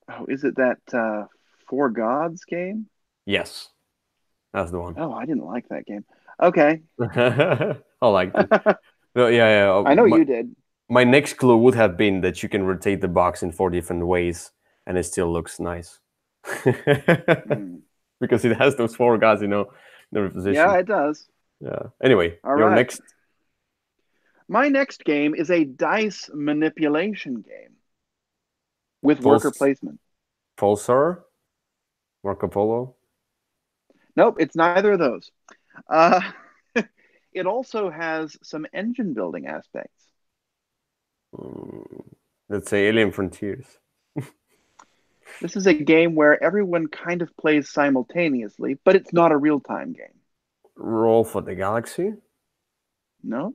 Oh, is it that Four Gods game? Yes, that's the one. Oh, I didn't like that game. Okay. I liked it. Well, yeah, yeah. I know you did. My next clue would have been that you can rotate the box in 4 different ways, and it still looks nice. Hmm. Because it has those four guys, in the Yeah, position. it does. Yeah. Anyway, All your right. next My next game is a dice manipulation game with worker Puls placement. Pulsar, Marco Polo. Nope, it's neither of those. Uh, it also has some engine building aspects. Mm, let's say Alien Frontiers. This is a game where everyone kind of plays simultaneously, but it's not a real time game. Roll for the Galaxy. No,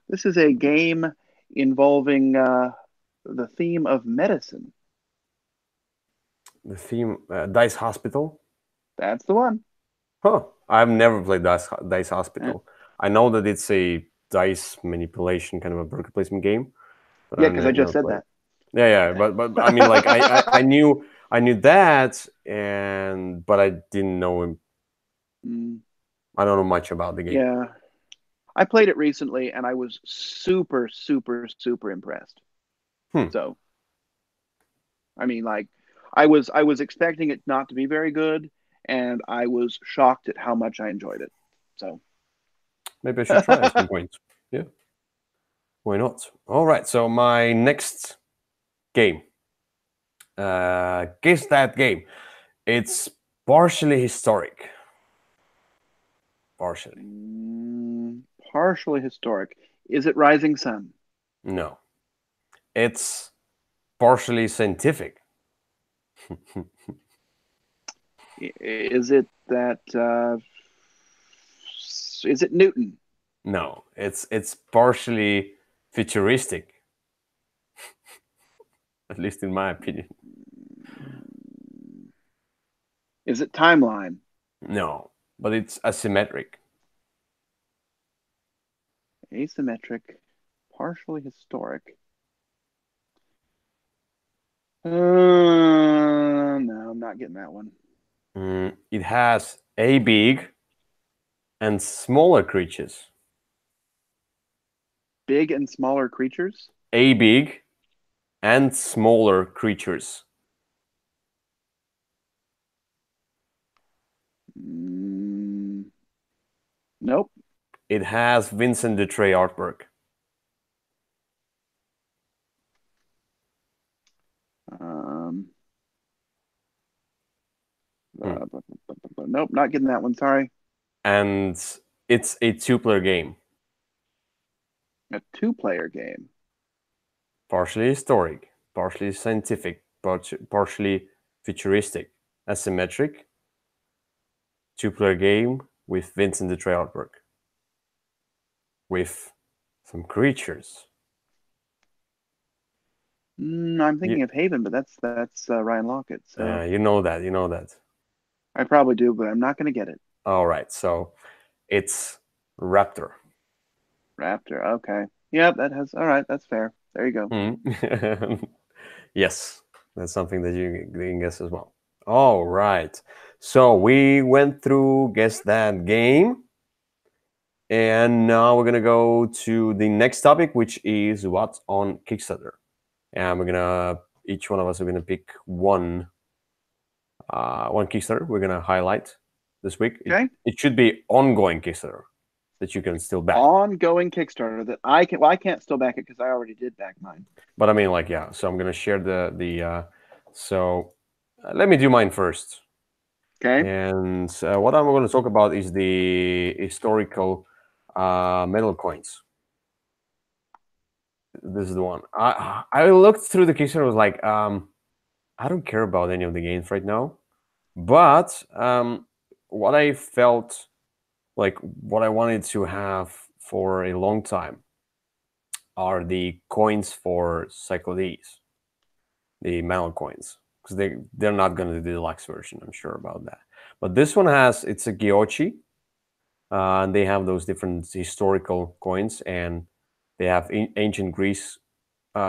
this is a game involving the theme of medicine. The theme Dice Hospital. That's the one. Huh. I've never played Dice Uh, Hospital. I know that it's a dice manipulation kind of a worker placement game, but yeah, I've because I just never said played. that. Yeah, yeah, but I mean, like I knew that, and but I didn't know. Mm, I don't know much about the game. yeah, I played it recently and I was super, super, super impressed. Hmm. So, I mean, like, I was expecting it not to be very good, and I was shocked at how much I enjoyed it. So, Maybe I should try at some point. Yeah, why not? All right. So my next game. Guess that game. It's partially historic. Partially. mm, partially historic. Is it Rising Sun? No. It's partially scientific. Is it that? Is it Newton? No, it's partially futuristic, at least in my opinion. Is it Timeline? No, but it's asymmetric. Asymmetric, partially historic. No, I'm not getting that one. It has a big and smaller creatures. Big and smaller creatures? A big and smaller creatures. Mm, nope. It has Vincent Dutray artwork. Um, Hmm. nope, not getting that one. Sorry. And it's a two-player game. A two-player game. Partially historic, partially scientific, partially futuristic, asymmetric, two-player game with Vincent Dutray artwork, with some creatures. I'm thinking You, of Haven, but that's Ryan Lockett. So you know that, you know that. I probably do, but I'm not going to get it. All right, so it's Raptor. Raptor. Okay. Yep, that has. All right, that's fair. There you go. Yes, that's something that you can guess as well. All right, so we went through Guess That Game. And now we're gonna go to the next topic, which is what's on Kickstarter. And we're gonna each one of us are going to pick one Kickstarter we're going to highlight this week. Okay. It should be ongoing Kickstarter that you can still back. Ongoing Kickstarter that I can. Well, I can't still back it because I already did back mine. But I mean, like, yeah. So I'm going to share the. So let me do mine first. Okay. And what I'm going to talk about is the historical metal coins. This is the one. I looked through the Kickstarter. I was like, I don't care about any of the games right now, but what I felt like, what I wanted to have for a long time are the coins for Cyclades, the metal coins, because they're not going to do the deluxe version. I'm sure about that. But this one it's a Gyochi. And they have those different historical coins, and they have ancient Greece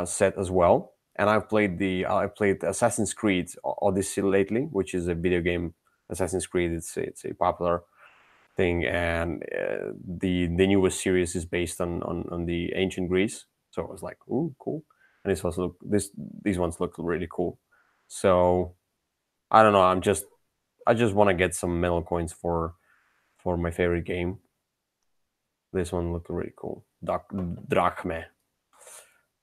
set as well. And I played Assassin's Creed Odyssey lately, which is a video game. Assassin's Creed, it's a popular thing, and the newest series is based on the ancient Greece. So I was like, ooh, cool. And these ones look really cool. So I don't know. I just want to get some metal coins for my favorite game. This one looked really cool. Drachme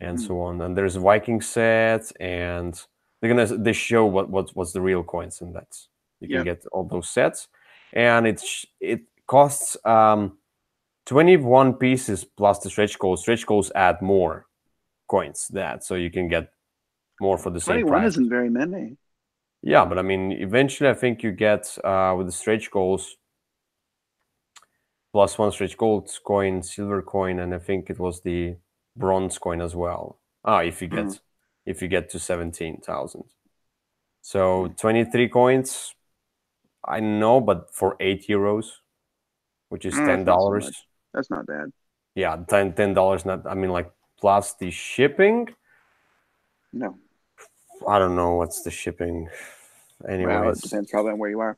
and so on. And there's Viking sets, and they show what's the real coins, and that's you can get all those sets. And it costs 21 pieces plus the stretch goals. Stretch goals add more coins so you can get more for the same 21 price. isn't very many. Yeah, but I mean, eventually I think you get with the stretch goals plus one stretch gold coin, silver coin, and I think it was the bronze coin as well. If you get to 17,000. So 23 coins, I know, but for €8, which is $10. That's not bad. Yeah, $10. Not, I mean, like, plus the shipping. No, I don't know what's the shipping. Anyways, well, it depends probably on where you are.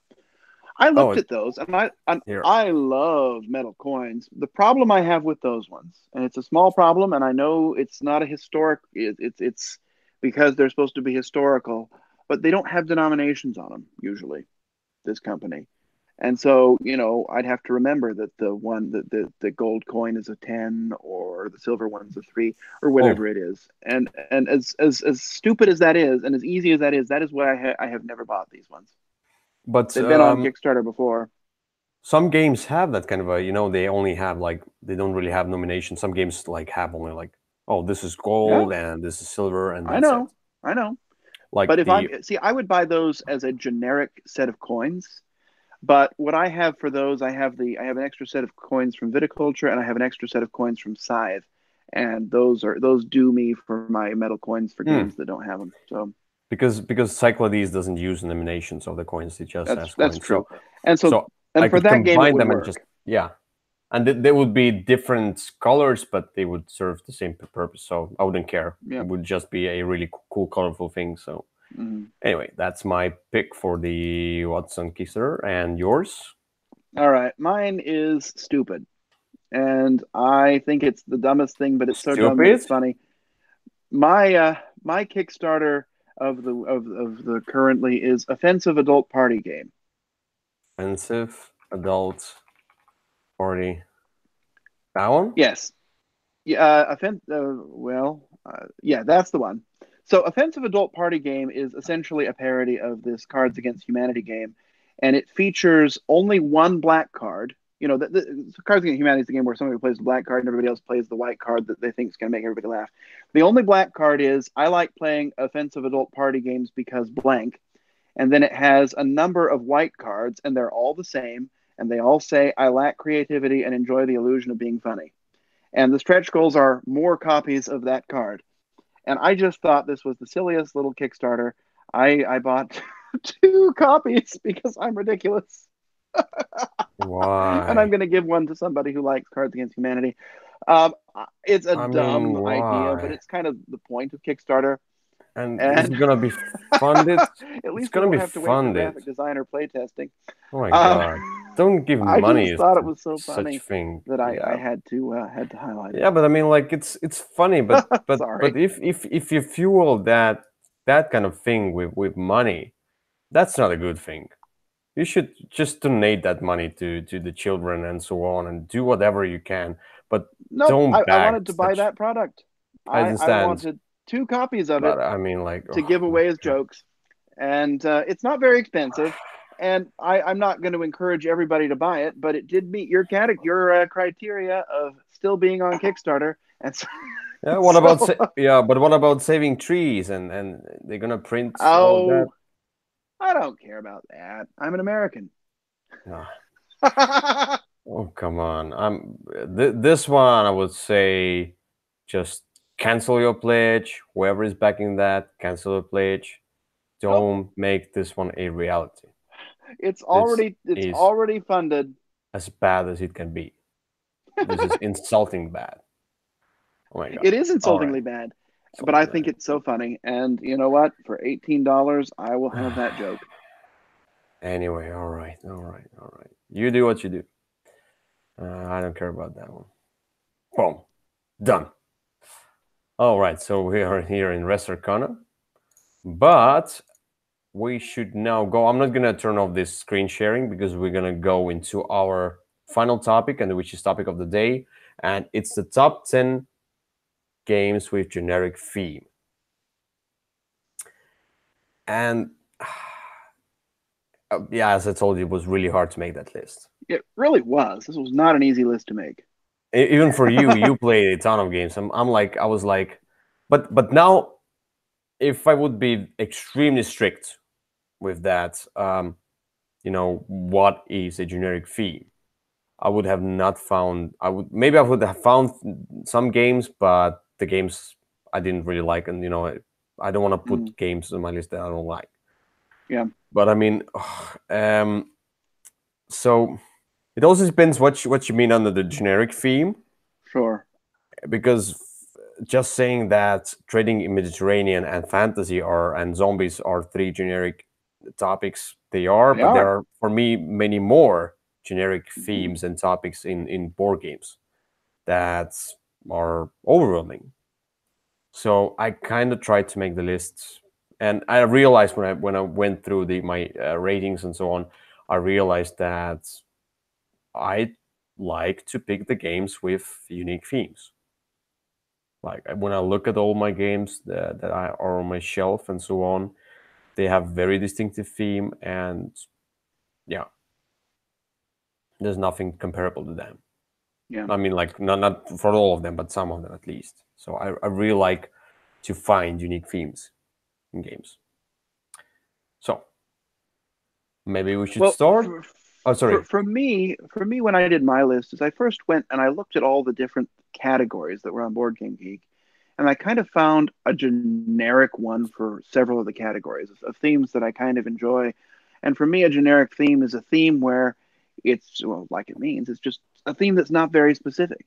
I looked at those, and I love metal coins. The problem I have with those ones, and it's a small problem, and I know it's not a historic. It's because they're supposed to be historical, but they don't have denominations on them usually. This company, and so I'd have to remember that the gold coin is a 10, or the silver one's a 3, or whatever it is. And as stupid as that is, and as easy as that is why I have never bought these ones. But they've been on Kickstarter before. Some games have that kind of they only have they don't really have nominations. Some games have only oh, this is gold and this is silver, and that's it. I know. Like, but if I would buy those as a generic set of coins. But what I have for those, I have an extra set of coins from Viticulture, and I have an extra set of coins from Scythe, and those do me for my metal coins for games that don't have them. So because Cyclades doesn't use nominations of the coins; it just has coins. That's true. So and for that game, it would work. And they would be different colors, but they would serve the same purpose. So I wouldn't care. Yeah. It would just be a really cool, colorful thing. So anyway, that's my pick for the Watson Kickstarter. And yours? All right, mine is stupid, and I think it's the dumbest thing, but it's so dumb that it's funny. My Kickstarter of the currently is Offensive Adult Party Game. Offensive Adult Party. That one? Yes. Yeah. Yeah, that's the one. So, Offensive Adult Party Game is essentially a parody of this Cards Against Humanity game, and it features only one black card. The Cards Against Humanity is the game where somebody plays the black card and everybody else plays the white card that they think is going to make everybody laugh. The only black card is, I like playing Offensive Adult Party Games because blank, and then it has a number of white cards, and they're all the same, and they all say, I lack creativity and enjoy the illusion of being funny. And the stretch goals are more copies of that card. And I just thought this was the silliest little Kickstarter. I bought 2 copies because I'm ridiculous. Why? And I'm going to give one to somebody who likes Cards Against Humanity. It's a dumb idea, but it's kind of the point of Kickstarter. And it's going to be funded? At least we don't have to wait for graphic design or playtesting. Oh my God. Don't give money. I just thought it was so funny thing. that I had to highlight it. Yeah, but I mean, it's funny, but but if you fuel that that kind of thing with money, that's not a good thing. You should just donate that money to the children and so on, and do whatever you can, but Nope, don't I back wanted to buy such. that product. I I understand, wanted 2 copies of it but I mean, like, to oh give my away as god. jokes, and it's not very expensive. And I'm not going to encourage everybody to buy it, but it did meet your criteria of still being on Kickstarter, and so, Yeah, what about so yeah, but what about saving trees, and they're gonna print all of that? oh, I don't care about that. I'm an American. No. Oh, come on. This one I would say just cancel your pledge. Whoever is backing that, cancel your pledge. Nope, Don't make this one a reality. it's This it's is already funded. as bad as it can be. This is insulting bad. Oh my god. It is All right. insultingly bad, but I Insulting think it's so funny. And you know what? For $18, I will have bad. that joke. Anyway, all right, all right, all right. You do what you do. I don't care about that one. Boom. Done. All right, so we are here in Resarcana, but we should now go. I'm not gonna turn off this screen sharing because we're gonna go into our final topic, and which is topic of the day, and it's the top 10 games with generic theme. And yeah, as I told you, it was really hard to make that list. It really was. This was not an easy list to make. Even for you, you played a ton of games. I'm like, I was like, but now, if I would be extremely strict with that, what is a generic theme? I would have not found. I would have found some games, but the games I didn't really like, and I don't want to Mm, put games on my list that I don't like. yeah, But I mean, so it also depends what you mean under the generic theme, sure. because just saying that trading in Mediterranean and fantasy and zombies are three generic topics, they are, They but there are. are for me many more generic Hmm. themes and topics in board games that are overwhelming. So I kind of tried to make the list, and I realized when I went through my ratings and so on, I realized that I like to pick the games with unique themes. Like when I look at all my games that are on my shelf and so on, they have very distinctive theme, and yeah, there's nothing comparable to them. Yeah. I mean, like not for all of them, but some of them at least. So I really like to find unique themes in games. So maybe we should Well, start. Oh, sorry. for me, when I did my list, is I first went and I looked at all the different categories that were on Board Game Geek, and I kind of found a generic one for several of the categories of themes that I kind of enjoy. And for me, a generic theme is a theme where it's, well, like it means, it's just a theme that's not very specific.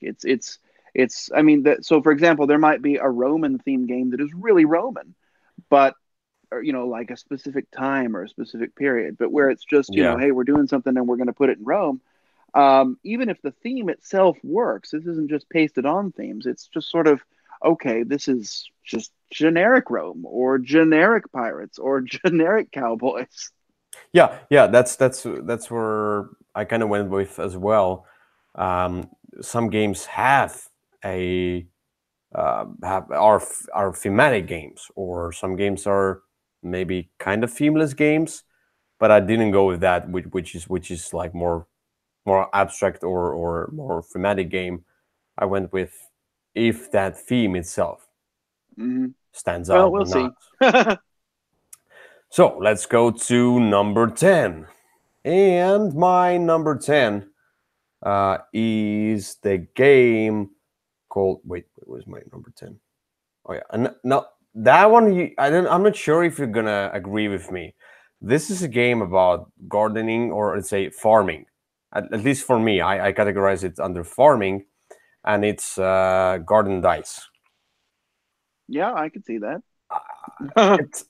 It's. I mean, that. So for example, there might be a Roman theme game that is really Roman, but or, like a specific time or a specific period, but where it's just, Yeah, hey, we're doing something and we're going to put it in Rome. Even if the theme itself works, this isn't just pasted on themes. It's just sort of, okay, this is just generic Rome or generic pirates or generic cowboys. yeah. That's where I kind of went with as well. Um, some games a are thematic games, or some games are maybe kind of themeless games. But I didn't go with that, which is like more abstract or more thematic game. I went with if that theme itself Mm-hmm. stands Well, out or we'll not. see. So let's go to number 10. And my number 10 is the game called. Wait, what was my number 10? Oh yeah, and no, that one I'm not sure if you're gonna agree with me. This is a game about gardening, or let's say farming. At least for me, I categorize it under farming, and it's garden dice. Yeah, I can see that.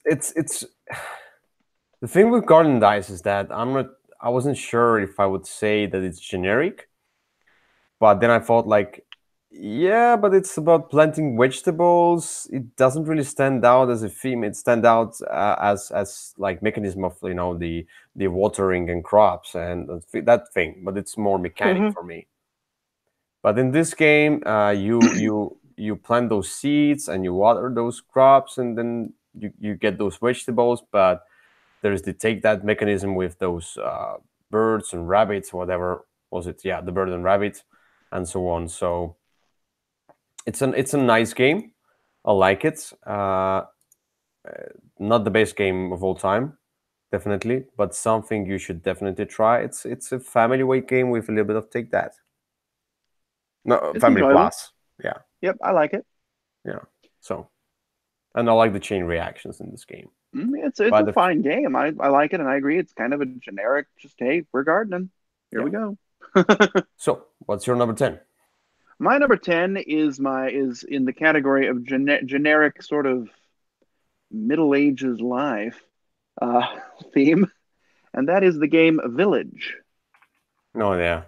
It's the thing with garden dice is that I wasn't sure if I would say that it's generic, but then I thought like Yeah, but it's about planting vegetables. It doesn't really stand out as a theme. It stand out as like mechanism of the watering and crops and that thing. But it's more mechanic for me. But in this game, you plant those seeds and you water those crops, and then you get those vegetables. But there's the take that mechanism with those birds and rabbits, whatever was it? Yeah, the bird and rabbit, and so on. So it's a nice game. I like it. Not the best game of all time, definitely, but something you should definitely try. It's a family weight game with a little bit of take that. No, It's family enjoyable. plus. Yeah, Yep, I like it. yeah. So, and I like the chain reactions in this game. It's But a fine game. I like it, and I agree. It's kind of a generic. Just hey, we're gardening. Here yeah. we go. So, what's your number 10? My number 10 is in the category of generic sort of Middle Ages life uh, theme, and that is the game Village. Oh yeah,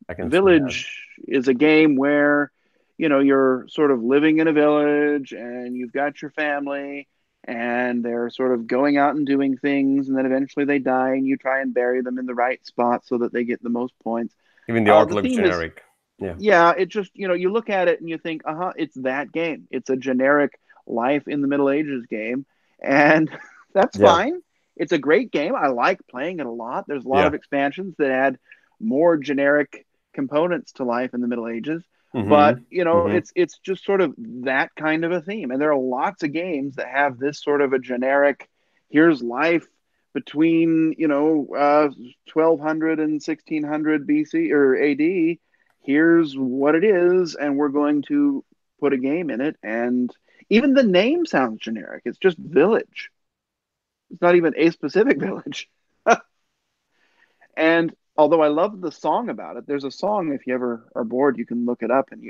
I can see that. Village is a game where, you're sort of living in a village and you've got your family and they're sort of going out and doing things, and then eventually they die and you try and bury them in the right spot so that they get the most points. Even the art The looks theme is, generic. Yeah, yeah, it just, you look at it and you think, uh-huh, it's that game. It's a generic life in the Middle Ages game. And that's yeah, fine. It's a great game. I like playing it a lot. There's a lot yeah. of expansions that add more generic components to life in the Middle Ages. But, Mm-hmm. Mm-hmm. it's just sort of that kind of a theme. And there are lots of games that have this sort of a generic, here's life between, 1200 and 1600 BC or AD. Here's what it is, and we're going to put a game in it. And even the name sounds generic. It's just village. It's not even a specific village. And although I love the song about it, there's a song. If you ever are bored, you can look it up. And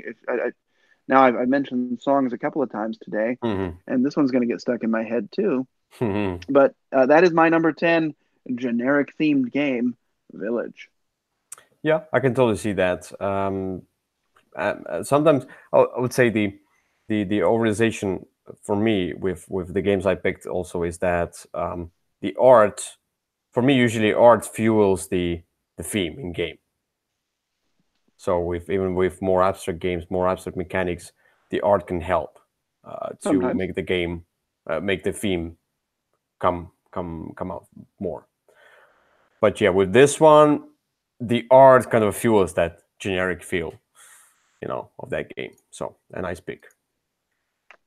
now I've mentioned songs a couple of times today, Mm-hmm. and this one's going to get stuck in my head too. Mm-hmm. But that is my number 10 generic themed game, Village. Yeah, I can totally see that. Sometimes I would say the organization for me with the games I picked also is that the art for me usually art fuels the theme in game. So with even with more abstract games, more abstract mechanics, the art can help to Sometimes. make the game make the theme come out more. But yeah, with this one, the art kind of fuels that generic feel, of that game. So a nice pick.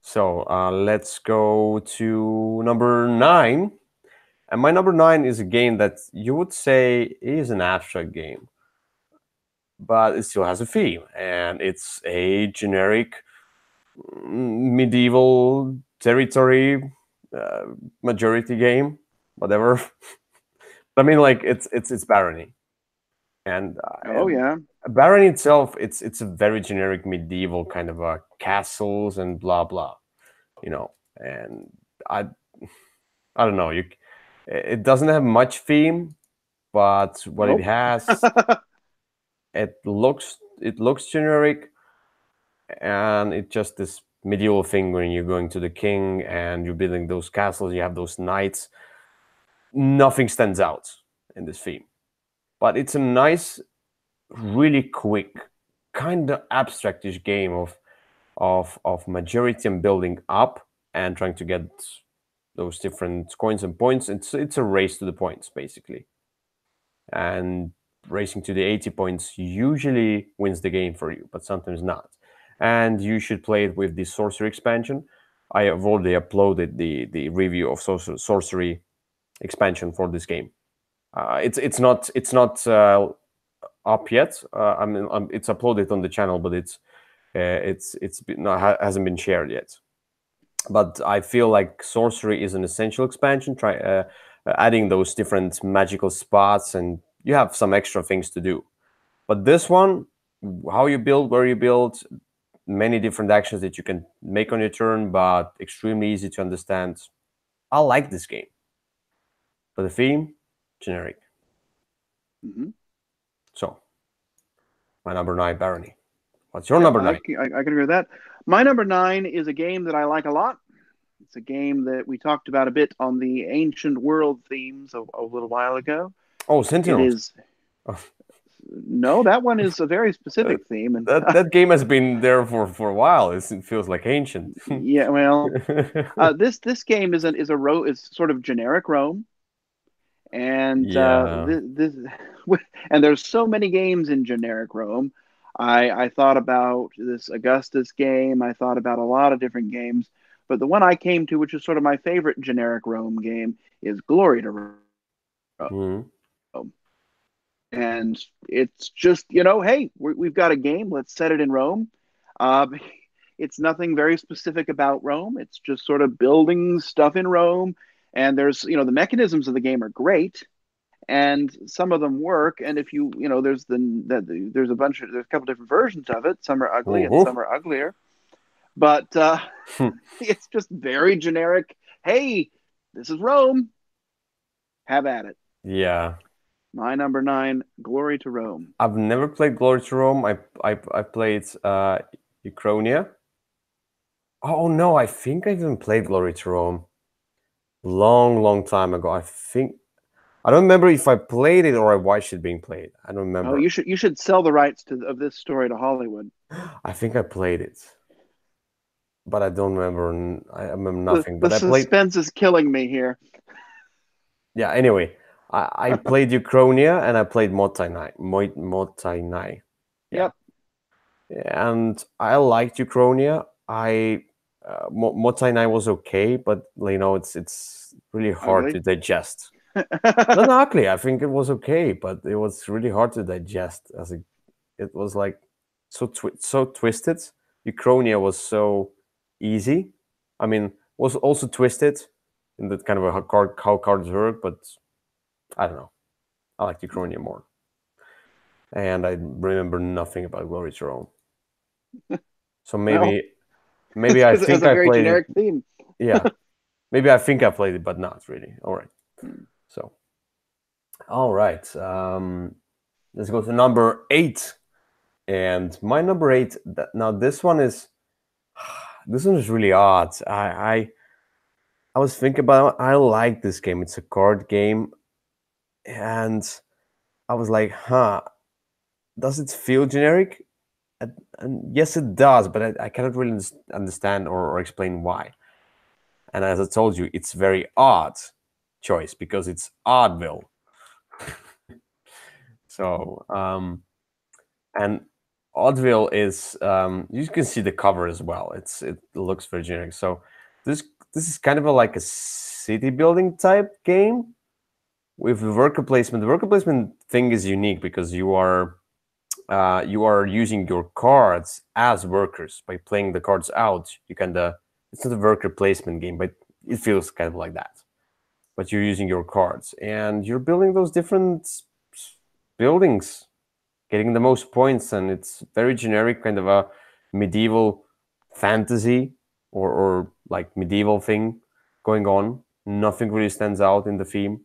So let's go to number 9. And my number 9 is a game that you would say is an abstract game, but it still has a theme, and it's a generic medieval territory uh, majority game, whatever. I mean, like it's barony, and Oh, yeah. barony itself, it's a very generic medieval kind of castles and blah blah, and I I don't know. It doesn't have much theme, but what it Nope. has, it looks generic, and it's just this medieval thing when you're going to the king and you're building those castles. You have those knights. Nothing stands out in this theme, but it's a nice, really quick, kind of abstractish game of majority and building up and trying to get those different coins and points. It's a race to the points basically, and racing to the 80 points usually wins the game for you, but sometimes not. And you should play it with the sorcery expansion. I have already uploaded the review of sorcery expansion for this game. It's not up yet. It's uploaded on the channel, but hasn't been shared yet. But I feel like sorcery is an essential expansion. Try adding those different magical spots, and you have some extra things to do. But this one, how you build, where you build, many different actions that you can make on your turn, but extremely easy to understand. I like this game, but the theme, generic. Hmm. So my number 9, Barony. What's your Yep, number 9? I can agree with that. My number nine is a game that I like a lot. It's a game that we talked about a bit on the ancient world themes a little while ago. Oh, It Sentinels. is no, that one is a very Uh, specific theme, and that game has been there for a while. It feels like ancient. yeah, well, this game is sort of generic Rome, and Yeah. this and there's so many games in generic Rome. I thought about this Augustus game. I thought about a lot of different games, but the one I came to, which is sort of my favorite generic Rome game, is Glory to Rome. Mhm. And it's just, hey, we've got a game. Let's set it in Rome. Uh, it's nothing very specific about Rome. It's just sort of building stuff in Rome. And the mechanisms of the game are great, and some of them work. And if there's there's a couple different versions of it. Some are ugly and Mhm. some are uglier. But it's just very generic. Hey, this is Rome. Have at it. Yeah. My number nine, Glory to Rome. I've never played Glory to Rome. I played Uchronia. Oh no, I think I even played Glory to Rome long time ago. I don't remember if I played it or I watched it being played. I don't Oh, remember. you should sell the rights of this story to Hollywood. I think I played it, but I don't remember. I remember The nothing. the But I played. suspense is killing me here. Yeah. Anyway, I played Uchronia and I played Motainai. Yeah, Yep, and I liked Uchronia. Motainai was okay, but it's really hard to ugly. digest. Not ugly. I think it was okay, but it was really hard to digest. It was like so twisted. Uchronia was so easy. I mean, was also twisted in that kind of how cards work, but I don't know. I like Uchronia more, and I remember nothing about Glory Throne. So Well, maybe it's I because it has think a I very played it. generic theme. Yeah, maybe I think I played it, but not really. All right. Hmm. So all right. Let's go to number 8. And my number 8. Now this one is really odd. I was thinking about it. I like this game. It's a card game, and I was like, huh, does it feel generic? And yes, it does, but I cannot really understand or explain why. And as I told you, it's very odd choice because it's Oddville. So and Oddville is you can see the cover as well. It looks very generic. So this this is kind of like a city building type game with worker placement. The worker placement thing is unique because you are using your cards as workers by playing the cards out. You kind of it's not a worker placement game, but it feels kind of like that. But you're using your cards and you're building those different buildings, getting the most points, and it's very generic, kind of a medieval fantasy or like medieval thing going on. Nothing really stands out in the theme.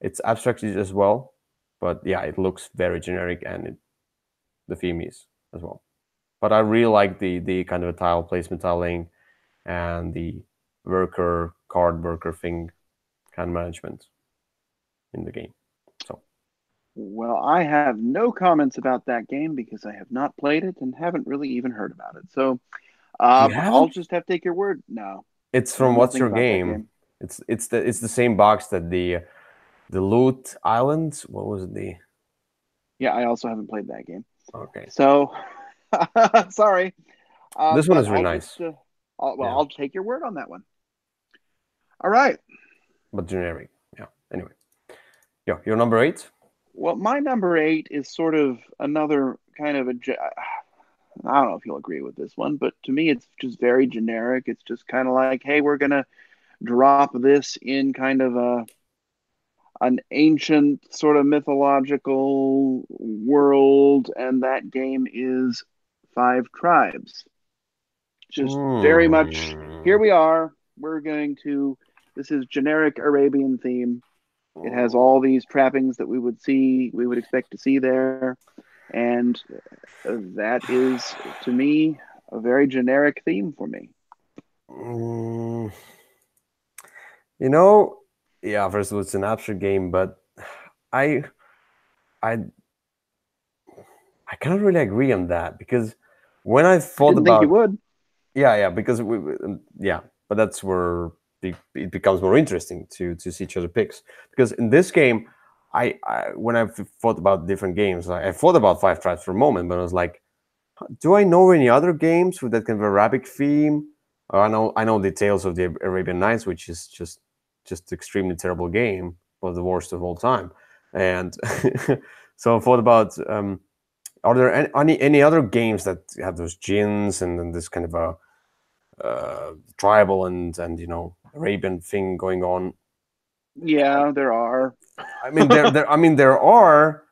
It's abstracted as well, but yeah, it looks very generic, and the theme is as well. But I really like the kind of tile placement tiling and the worker card worker thing kind of management in the game. So Well, I have no comments about that game because I have not played it and haven't really even heard about it. So you I'll haven't? just have to take your word. No, It's know from What's nothing Your about that Game. game. It's the same box that the Loot Island. What was it? The Yeah, I also haven't played that game. okay. So sorry, This one but is really nice. Yeah, I'll take your word on that one. All right. but generic. Yeah. Anyway, yeah, your number 8. Well, my number eight is sort of another kind of I don't know if you'll agree with this one, but to me, it's just very generic. It's just kind of like, hey, we're gonna drop this in kind of an ancient sort of mythological world, and that game is Five Tribes. Just very much here Hmm. we are. We're going to this is generic Arabian theme. It has all these trappings that we would expect to see there. And that is, to me, a very generic theme for me. Mm, you know, yeah. First of all, it's an abstract game, but I I I cannot really agree on that because when I I thought didn't think you about would. yeah, because yeah, but that's where it becomes more interesting to see each other picks because in this game, I when I thought about different games, I thought about Five Tribes for a moment, but I was like, do I know any other games with that kind of Arabic theme? I know the Tales of the Arabian Nights, which is just extremely terrible game, was the worst of all time, and so I thought about are there any other games that have those jinns and this kind of a tribal and Arabian thing going on? Yeah, there are. I mean there are,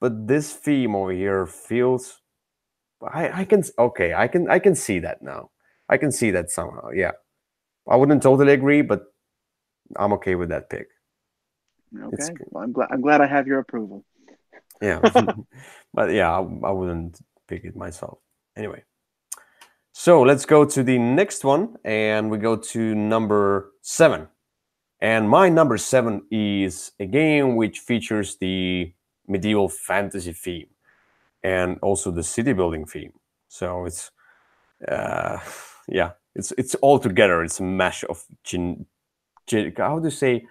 but this theme over here feels I can okay I can see that now. I can see that somehow. Yeah, I wouldn't totally agree, but I'm okay with that pick. It's Okay. Well, I'm glad I have your approval. yeah, but yeah, I wouldn't pick it myself. Anyway, so let's go to the next one, and we go to number 7. And my number 7 is a game which features the medieval fantasy theme and also the city building theme. So it's uh, yeah, it's all together. It's a mash of how do you say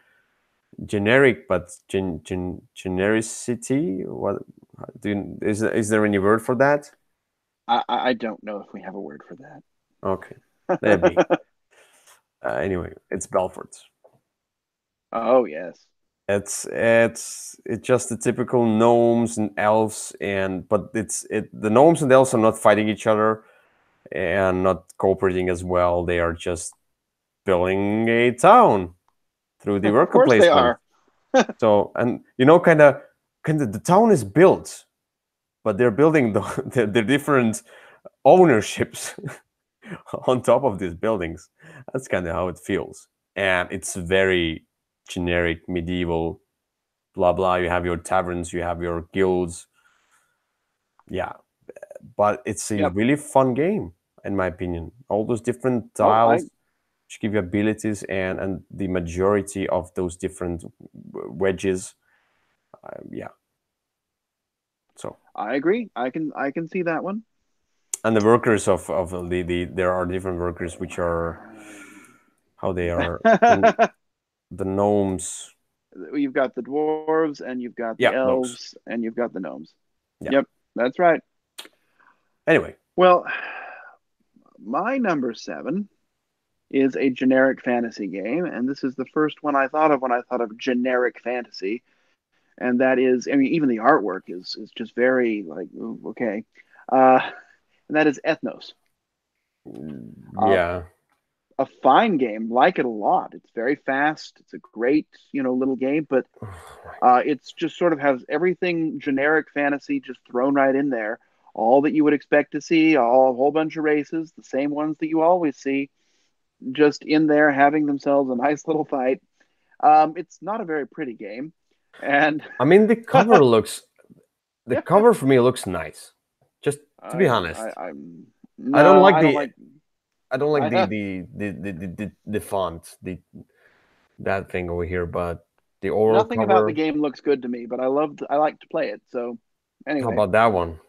generic, but genericity. What is there any word for that? I don't know if we have a word for Okay, let be. Anyway, it's Belfort. Oh, yes. It's just the typical gnomes and elves, and but the gnomes and elves are not fighting each other and not cooperating as well. They are just building a town through the Of worker course they placement. are. So and kind of the town is built, but they're building the different ownerships on top of these buildings. That's kind of how it feels, and it's very generic medieval blah blah. You have your taverns, you have your guilds, yeah, but it's a Yep. really fun game in my opinion. All those different Oh, tiles which give you abilities and the majority of those different wedges, yeah. So I agree. I can see that one. and the workers of the there are different workers which are how they are the gnomes. You've got the dwarves and you've got the Yeah, those. elves and you've got the gnomes. Yeah. Yep, that's right. Anyway, Well, my number 7 is a generic fantasy game, and this is the first one I thought of when I thought of generic fantasy, and that is, I mean, even the artwork is just very like, ooh, okay, uh, and that is Ethnos. Uh, yeah. a fine game, like it a lot. It's very fast. It's a great, little game, but Oh my it's just sort of has everything generic fantasy just thrown right in there. All that you would expect to see, a whole bunch of races, the same ones that you always see, just in there having themselves a nice little fight. It's not a very pretty game, and I mean, the yeah, cover for me looks nice. Just to be honest, I'm I don't no, like I don't the like. I don't like I the font, that thing over here, but the oral Nothing about the cover. game looks good to me, but I like to play it. So How anyway, about that one?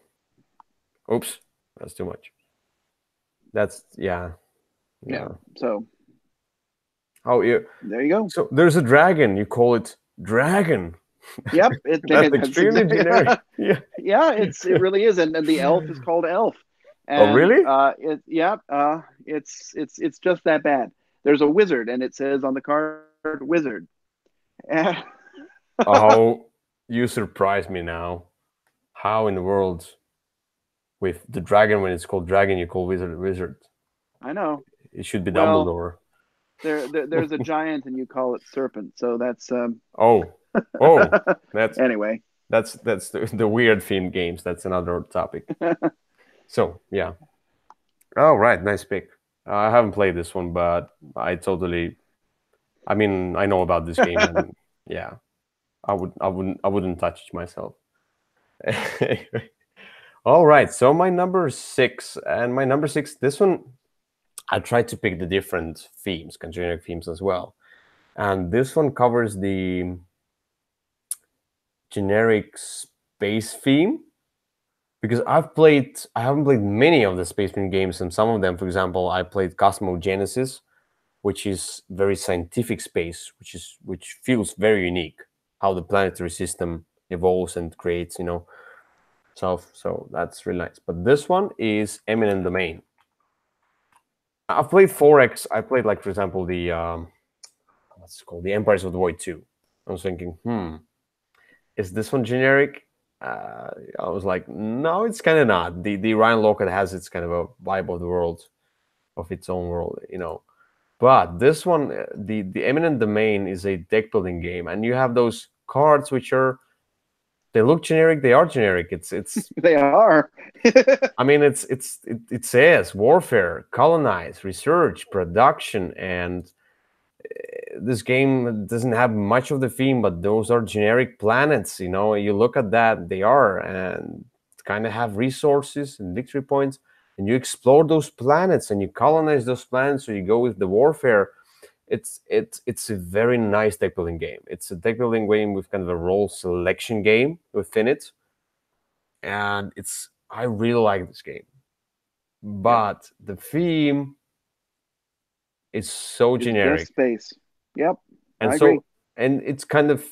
Oops, that's too much. That's yeah, yeah. yeah. So How you? there you go. So there's a dragon. You call it dragon. Yep, That's that's extremely exactly. generic. Yeah. Yeah, it really is, and the elf is called Elf, Oh and really? it's just that bad. There's a wizard, and it says on the card wizard. Oh, you surprise me now. How in the world with the dragon when it's called dragon you call wizard wizard? I know. It should be Well, Dumbledore. there's a giant, and you call it serpent. So that's Oh, oh, that's anyway. that's the weird themed games. That's another topic. So yeah. Oh right, nice pick. I haven't played this one, but I totally. I mean, I know about this game, and yeah, I wouldn't touch it myself. All right, so my number six, and my number six, this one, I tried to pick the different themes, generic themes as well. And this one covers the generic space theme because I haven't played many of the space theme games, and some of them, for example, I played Cosmogenesis, which is very scientific space, which feels very unique. How the planetary system evolves and creates, self. So that's really nice. But this one is Eminent Domain. I've played 4X. I played, like, for example, the what's it called, the Empires of the Void 2. I was thinking, is this one generic? I was like, no, it's kind of not. The Ryan Lockett has its kind of a vibe of the world, of its own world. But this one, the Eminent Domain is a deck building game, and you have those cards which they look generic. They are generic. It's They are. I mean, it says warfare, colonize, research, production, and this game doesn't have much of the theme, but those are generic planets. You look at that, they are, and kind of have resources and victory points, and you explore those planets and you colonize those planets. So you go with the warfare. It's a very nice deck building game. It's a deck building game with kind of a role selection game within it, and I really like this game. Yep. But the theme is so It's just generic, space. Yep. and I agree. it's kind of,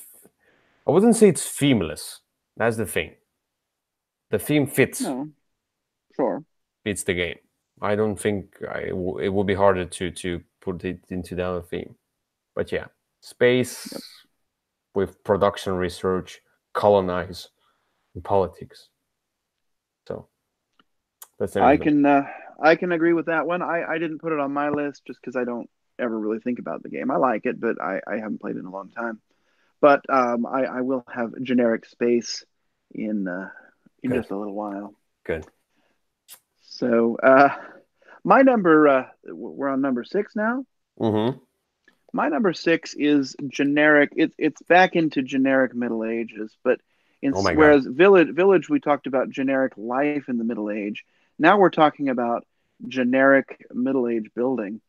I wouldn't say it's themeless. That's the thing. The theme No, sure. fits the game. I don't think it would be harder to put it into the other theme. But yeah, space Yep. with production, research, colonize, and politics. So that's I everything. can uh, I can agree with that one. I didn't put it on my list just because I don't ever really think about the game. I like it, but I haven't played it in a long time. But I will have generic space in uh, in Good, just a little while. good. So my number we're on number six now. Mm-hmm. My number six is generic. It's back into generic Middle Ages, but Oh my God. whereas Village we talked about generic life in the Middle Age. Now we're talking about generic Middle Age building,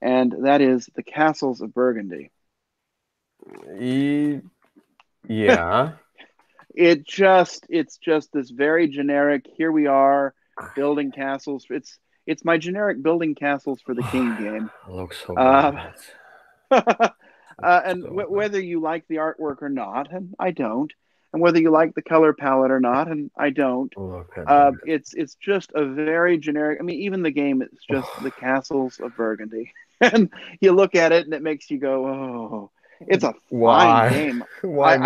and that is the castles of Burgundy. Yeah. It's just this very generic. Here we are building castles. It's my generic building castles for the king game. Looks so Uh, bad. and So bad. whether you like the artwork or not, and I don't, and whether you like the color palette or not, and I don't, Look at that. it's just a very generic. I mean, even the game, it's just the castles of Burgundy, and you look at it and it makes you go, oh, it's a fine Why? game. Why me?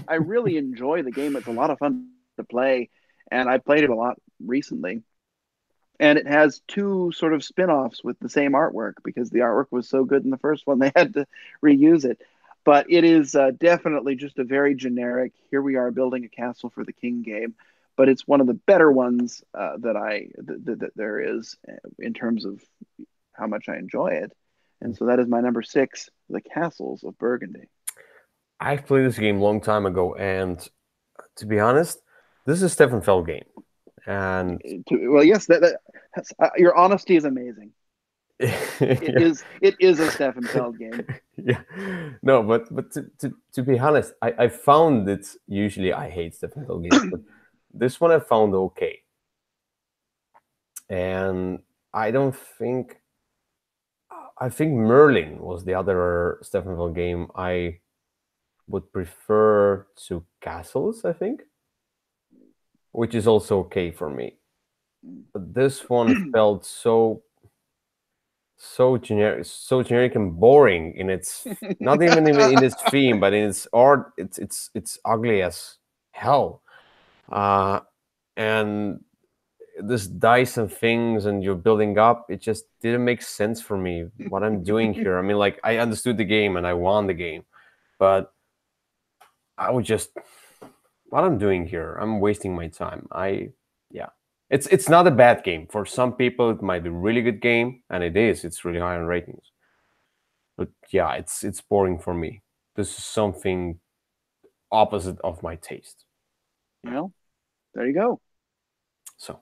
I really enjoy the game. It's a lot of fun to play, and I played it a lot recently, and it has two sort of spin-offs with the same artwork because the artwork was so good in the first one they had to reuse it. But it is definitely just a very generic, here we are building a castle for the king game, but it's one of the better ones that there is in terms of how much I enjoy it. And so that is my number six, the castles of Burgundy. I played this game a long time ago, and to be honest, this is a Stefan Feld game, and Well, yes, your honesty is amazing. It yeah, is it is a Stefan Feld game. yeah, no, but to be honest, I found it. Usually, I hate Stefan Feld games, but this one I found okay, and I don't think I think Merlin was the other Stefan Feld game I would prefer to Castles. I think, which is also okay for me. But this one felt so generic and boring in its, not even in its theme, but in its art. It's ugly as hell. Uh, and this dice and things, and you're building up. It just didn't make sense for me what I'm doing here. I mean, like, I understood the game and I won the game, but I would just, what I'm doing here, I'm wasting my time. Yeah, it's not a bad game. For some people, it might be a really good game, and it is. It's really high on ratings. But yeah, it's boring for me. This is something opposite of my taste. Well, there you go. So,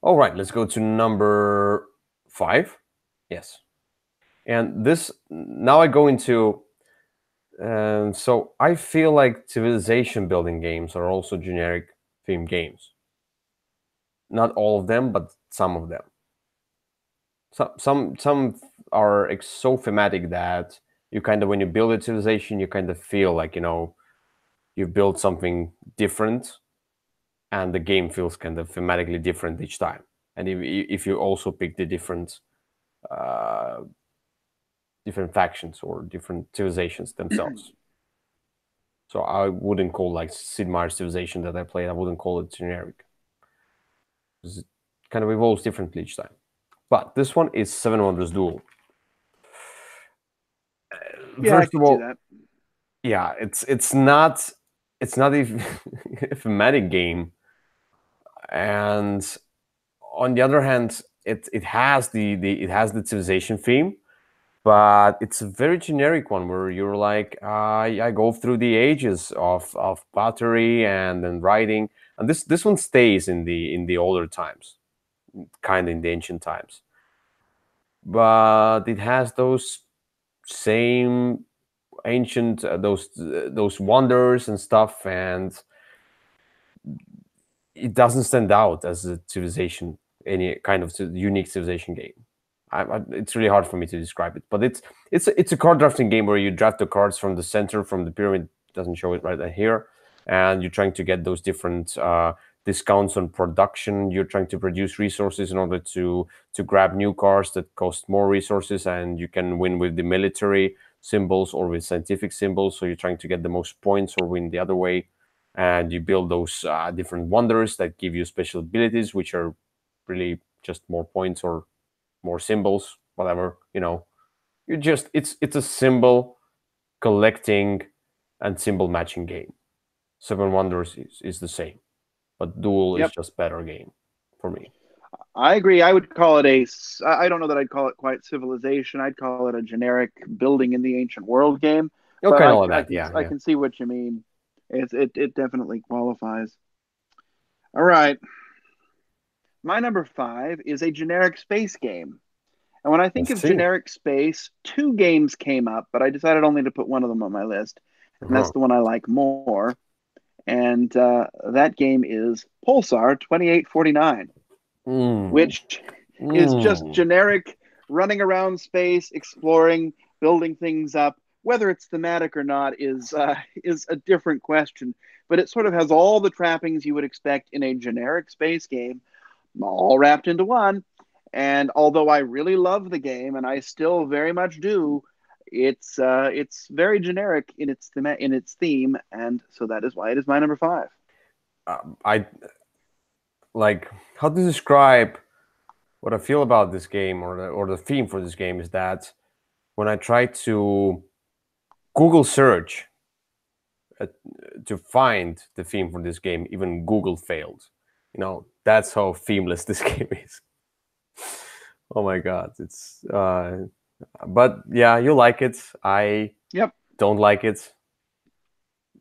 all right, let's go to number 5. Yes. And this, now I go into, so I feel like civilization building games are also generic theme games. Not all of them, but some of them. Some are so thematic that you kind of, when you build a civilization, you kind of feel like, you build something different, and the game feels kind of thematically different each time. And if you also pick the uh, different factions or different civilizations themselves. So I wouldn't call like Sid Meier's Civilization that I played, I wouldn't call it generic. It kind of evolves differently each time. But this one is Seven Wonders Duel. Yeah, I First of can see all, that. yeah, it's not a thematic game, and on the other hand, it has the civilization theme, but it's a very generic one where you're like, I go through the ages of pottery and then writing, and this one stays in the older times, kind of in the ancient times, but it has those same ancient those wonders and stuff, and it doesn't stand out as a civilization, any kind of unique civilization game. It's really hard for me to describe it, but it's a card drafting game where you draft the cards from the center, from the pyramid. Doesn't show it right here, and you're trying to get those different discounts on production. You're trying to produce resources in order to grab new cards that cost more resources, and you can win with the military symbols or with scientific symbols. So you're trying to get the most points or win the other way, and you build those different wonders that give you special abilities, which are really just more points or more symbols, whatever. You just it's a symbol collecting and symbol matching game. Seven Wonders is the same, but Duel is Yep, just better game for me. I agree. I would call it I don't know that I'd call it quite civilization. I'd call it a generic building in the ancient world game. Oh, But kind I, of like I that, can yeah, I yeah. can see what you mean. It definitely qualifies. All right, my number 5 is a generic space game. And when I think Let's of see. generic space, two games came up, but I decided only to put one of them on my list, and that's Uh-huh. the one I like more. And that game is Pulsar 2849, Mm. which is just Mm. generic running around space, exploring, building things up. Whether it's thematic or not is a different question, but it sort of has all the trappings you would expect in a generic space game, all wrapped into one. And although I really love the game, and I still very much do, it's very generic in its theme, and so that is why it is my number 5. I like how to describe what I feel about this game, or the theme for this game is that when I try to Google search uh, to find the theme for this game, even Google failed. That's how themeless this game is. Oh my god, it's. But yeah, you like it. I Yep. don't like it,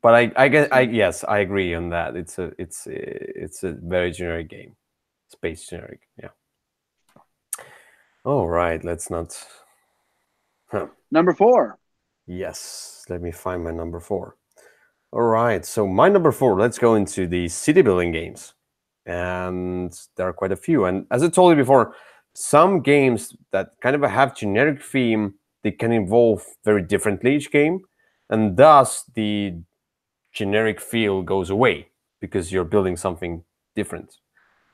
but I get. I So yes, I agree on that. It's a very generic game, space generic. Yeah. All right, let's not. Huh. number 4. Yes, let me find my number 4. All right, so my number 4. Let's go into the city building games, and there are quite a few. And as I told you before, some games that kind of have generic theme, they can evolve very differently each game, and thus the generic feel goes away because you're building something different.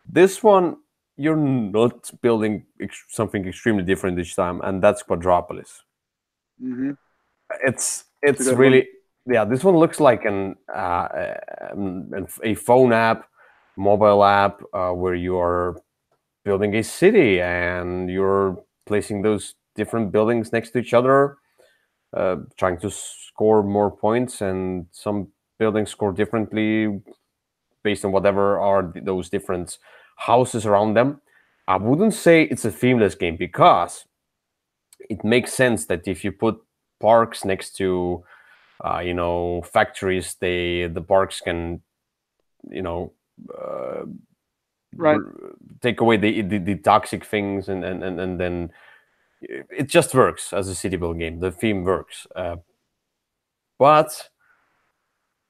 This one, you're not building something extremely different each time, and that's Quadropolis. Mm-hmm. It's It's a it's good one. really, yeah. This one looks like a phone app, mobile app, where you are building a city and you're placing those different buildings next to each other, trying to score more points, and some buildings score differently based on whatever are those different houses around them. I wouldn't say it's a themeless game because it makes sense that if you put parks next to factories, the parks can, you know, uh, Right. take away the toxic things, and then it just works as a city building game. The theme works, but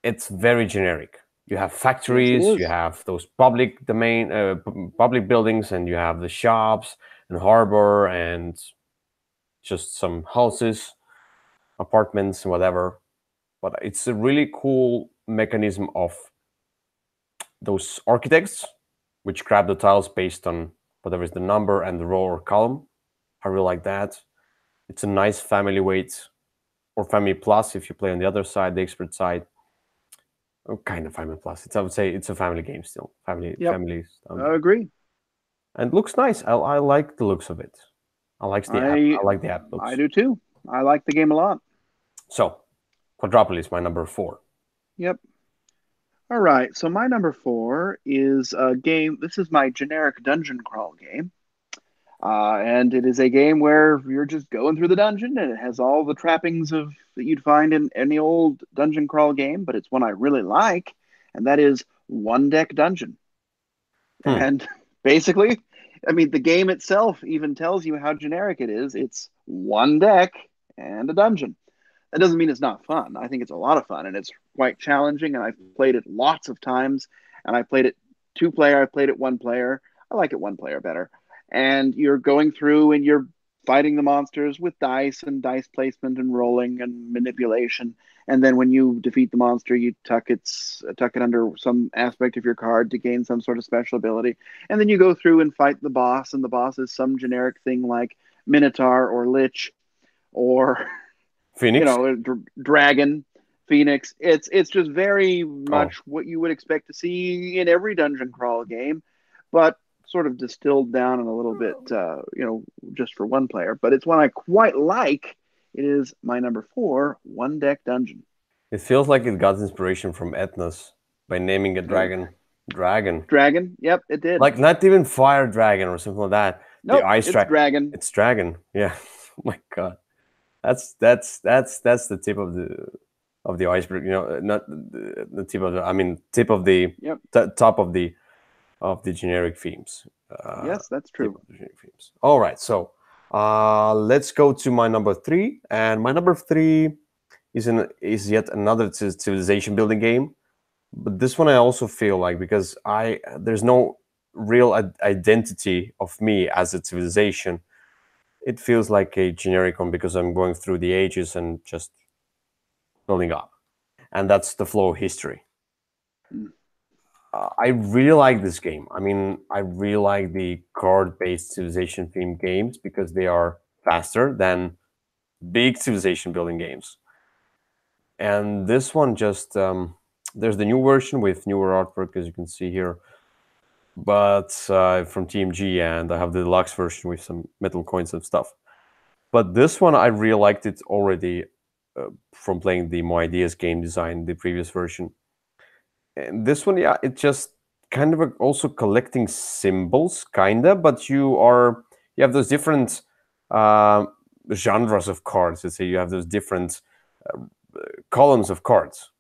it's very generic. You have Yes, it factories, you is. have those public domain, public buildings, and you have the shops and harbor and just some houses, apartments, and whatever. But it's a really cool mechanism of those architects, which grab the tiles based on whatever is the number and the row or column. I really like that. It's a nice family weight or family plus if you play on the other side, the expert side. Oh, kind of family plus. I would say it's a family game still. Yep. Family, I agree. and it looks nice. I like the looks of it. I like the app. I I like the app I looks. do too. I like the game a lot. So, Quadruple is my number 4. Yep. All right. So my number four is a game. This is my generic dungeon crawl game. And it is a game where you're just going through the dungeon, and it has all the trappings of that you'd find in any old dungeon crawl game, but it's one I really like, and that is One Deck Dungeon. Hmm. And basically, I mean, the game itself even tells you how generic it is. It's one deck and a dungeon. That doesn't mean it's not fun. I think it's a lot of fun, and it's quite challenging, and I've played it lots of times, and I played it two player, I played it one player. I like it one player better. And you're going through and you're fighting the monsters with dice and dice placement and rolling and manipulation. And then when you defeat the monster, you tuck it under some aspect of your card to gain some sort of special ability. And then you go through and fight the boss, and the boss is some generic thing like Minotaur or Lich or Phoenix. dragon, phoenix. It's just very Oh, much what you would expect to see in every dungeon crawl game, but sort of distilled down and a little bit, just for one player. But it's one I quite like. It is my number four, One Deck Dungeon. it feels like it got inspiration from Ethnos by naming a Uh, dragon dragon. Dragon, yep, it did. Like not even fire dragon or something like that. The Nope, ice it's dragon. dragon. It's dragon. Yeah. Oh my god. That's the tip of the iceberg. Not the tip of the. I mean, tip of the Yep, top of the generic themes. Uh, yes, that's Tip true. of the generic themes. All right. So let's go to my number 3, and my number 3 is yet another civilization building game. But this one I also feel like, because there's no real identity of me as a civilization. It feels like a generic one because I'm going through the ages and just building up, and that's the flow of history. Mm. I really like this game. I mean, I really like the card-based civilization themed games because they are faster than big civilization building games. And this one just there's the new version with newer artwork, as you can see here, but from TMG, and I have the deluxe version with some metal coins and stuff. But this one, I really liked it already from playing the My Ideas game design, the previous version. And this one, yeah, it just kind of also collecting symbols, kinda, but you have those different uh, genres of cards. Let's say you have those different uh, columns of cards,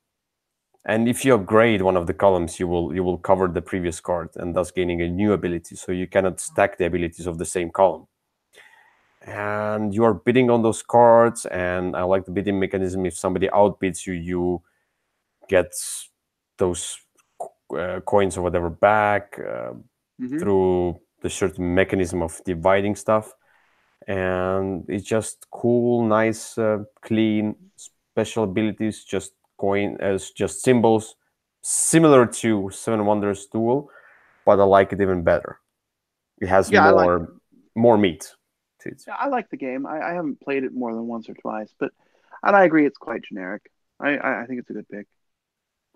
and if you upgrade one of the columns, you will cover the previous card and thus gaining a new ability. So you cannot stack the abilities of the same column, and you are bidding on those cards. And I like the bidding mechanism. If somebody outbids you, you get those coins or whatever back Hmm. through the certain mechanism of dividing stuff. And it's just cool, nice, clean special abilities, just coin as just symbols, similar to Seven Wonders Duel, but I like it even better. It has Yeah, more meat to it. I like the game. I haven't played it more than once or twice, but and I agree it's quite generic. I think it's a good pick.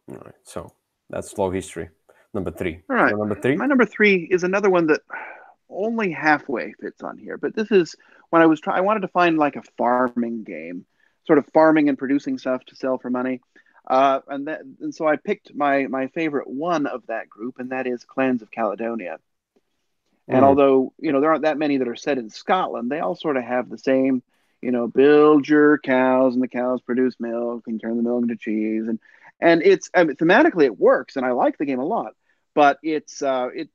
All right, so that's Slow History, number 3. All right. So number 3. My number three is another one that only halfway fits on here, but this is when I wanted to find like a farming game, sort of farming and producing stuff to sell for money. And so I picked my favorite one of that group, and that is Clans of Caledonia. And Mm. although, there aren't that many that are set in Scotland, they all sort of have the same, build your cows and the cows produce milk and turn the milk into cheese. And it's, I mean, thematically it works and I like the game a lot. but it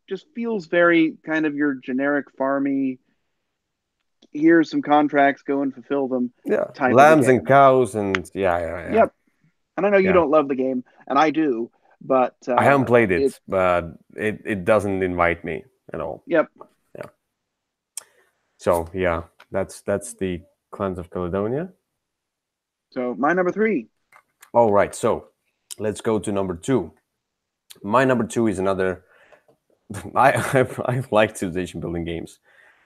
just feels very kind of your generic farmy. Here's some contracts, go and fulfill them Yeah, type of a lambs and game. cows, and yeah. Yep. And I know you Yeah. don't love the game, and I do, but I haven't played it. it, but it doesn't invite me at all. Yep. Yeah. So yeah, that's the Clans of Caledonia. So my number three. All right, so let's go to number two. My number two is another. I like civilization building games,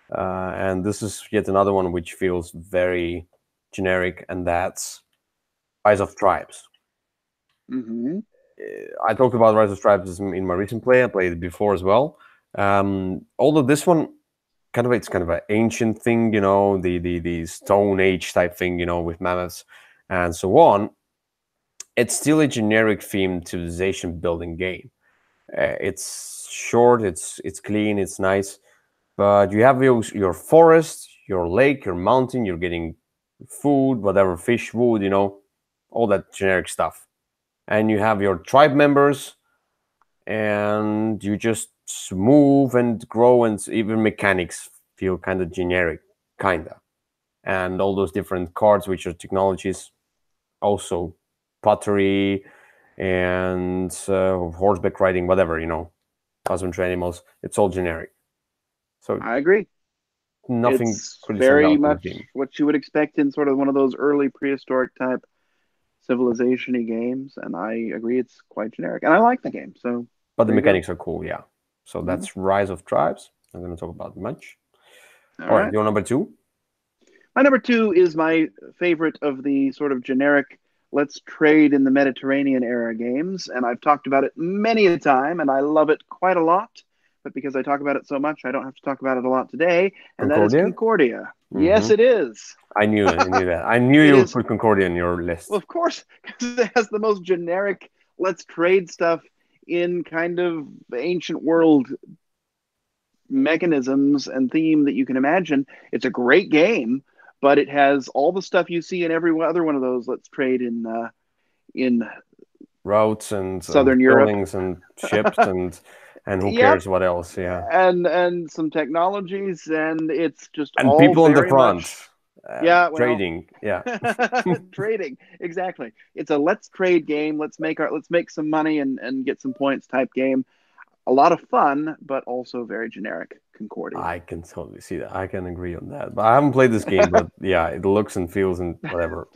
and this is yet another one which feels very generic, and that's Rise of Tribes. Mm-hmm. I talked about Rise of Tribes in my recent play. I played it before as well. Although this one it's kind of an ancient thing, the Stone Age type thing, with mammoths and so on. It's still a generic themed civilization building game. It's short, it's clean, it's nice, but you have your forest, your lake, your mountain. You're getting food, whatever, fish, wood, all that generic stuff. And you have your tribe members, and you just move and grow, and even mechanics feel kind of generic, kinda. And all those different cards, which are technologies, also pottery and horseback riding, whatever, husbandry animals. It's all generic. So I agree. nothing It's really stands very out in the much game. what you would expect in sort of one of those early prehistoric type civilization-y games, and I agree it's quite generic. And I like the game, so But the there you go. mechanics are cool, yeah. So Mhm. that's Rise of Tribes. I'm going to talk about much. All All right, right. your number two? My number two is my favorite of the sort of generic let's trade in the Mediterranean era games, and I've talked about it many a time, and I love it quite a lot. But because I talk about it so much, I don't have to talk about it a lot today, and that is Concordia? Concordia. Yes, Mm-hmm. it is. I knew that. I knew It you would is, put Concordia in your well, list. of course, because it has the most generic let's trade stuff in kind of ancient world mechanisms and theme that you can imagine. It's a great game, but it has all the stuff you see in every other one of those let's trade in Routes and Southern Europe. buildings and ships and who Yep, cares what else, yeah. and some technologies, and it's just And all people on the very front, much, yeah, well, trading, yeah. trading, exactly. It's a let's trade game. Let's make some money and get some points type game. A lot of fun, but also very generic. Concordia. I can totally see that. I can agree on that. But I haven't played this game, but yeah, it looks and feels and whatever.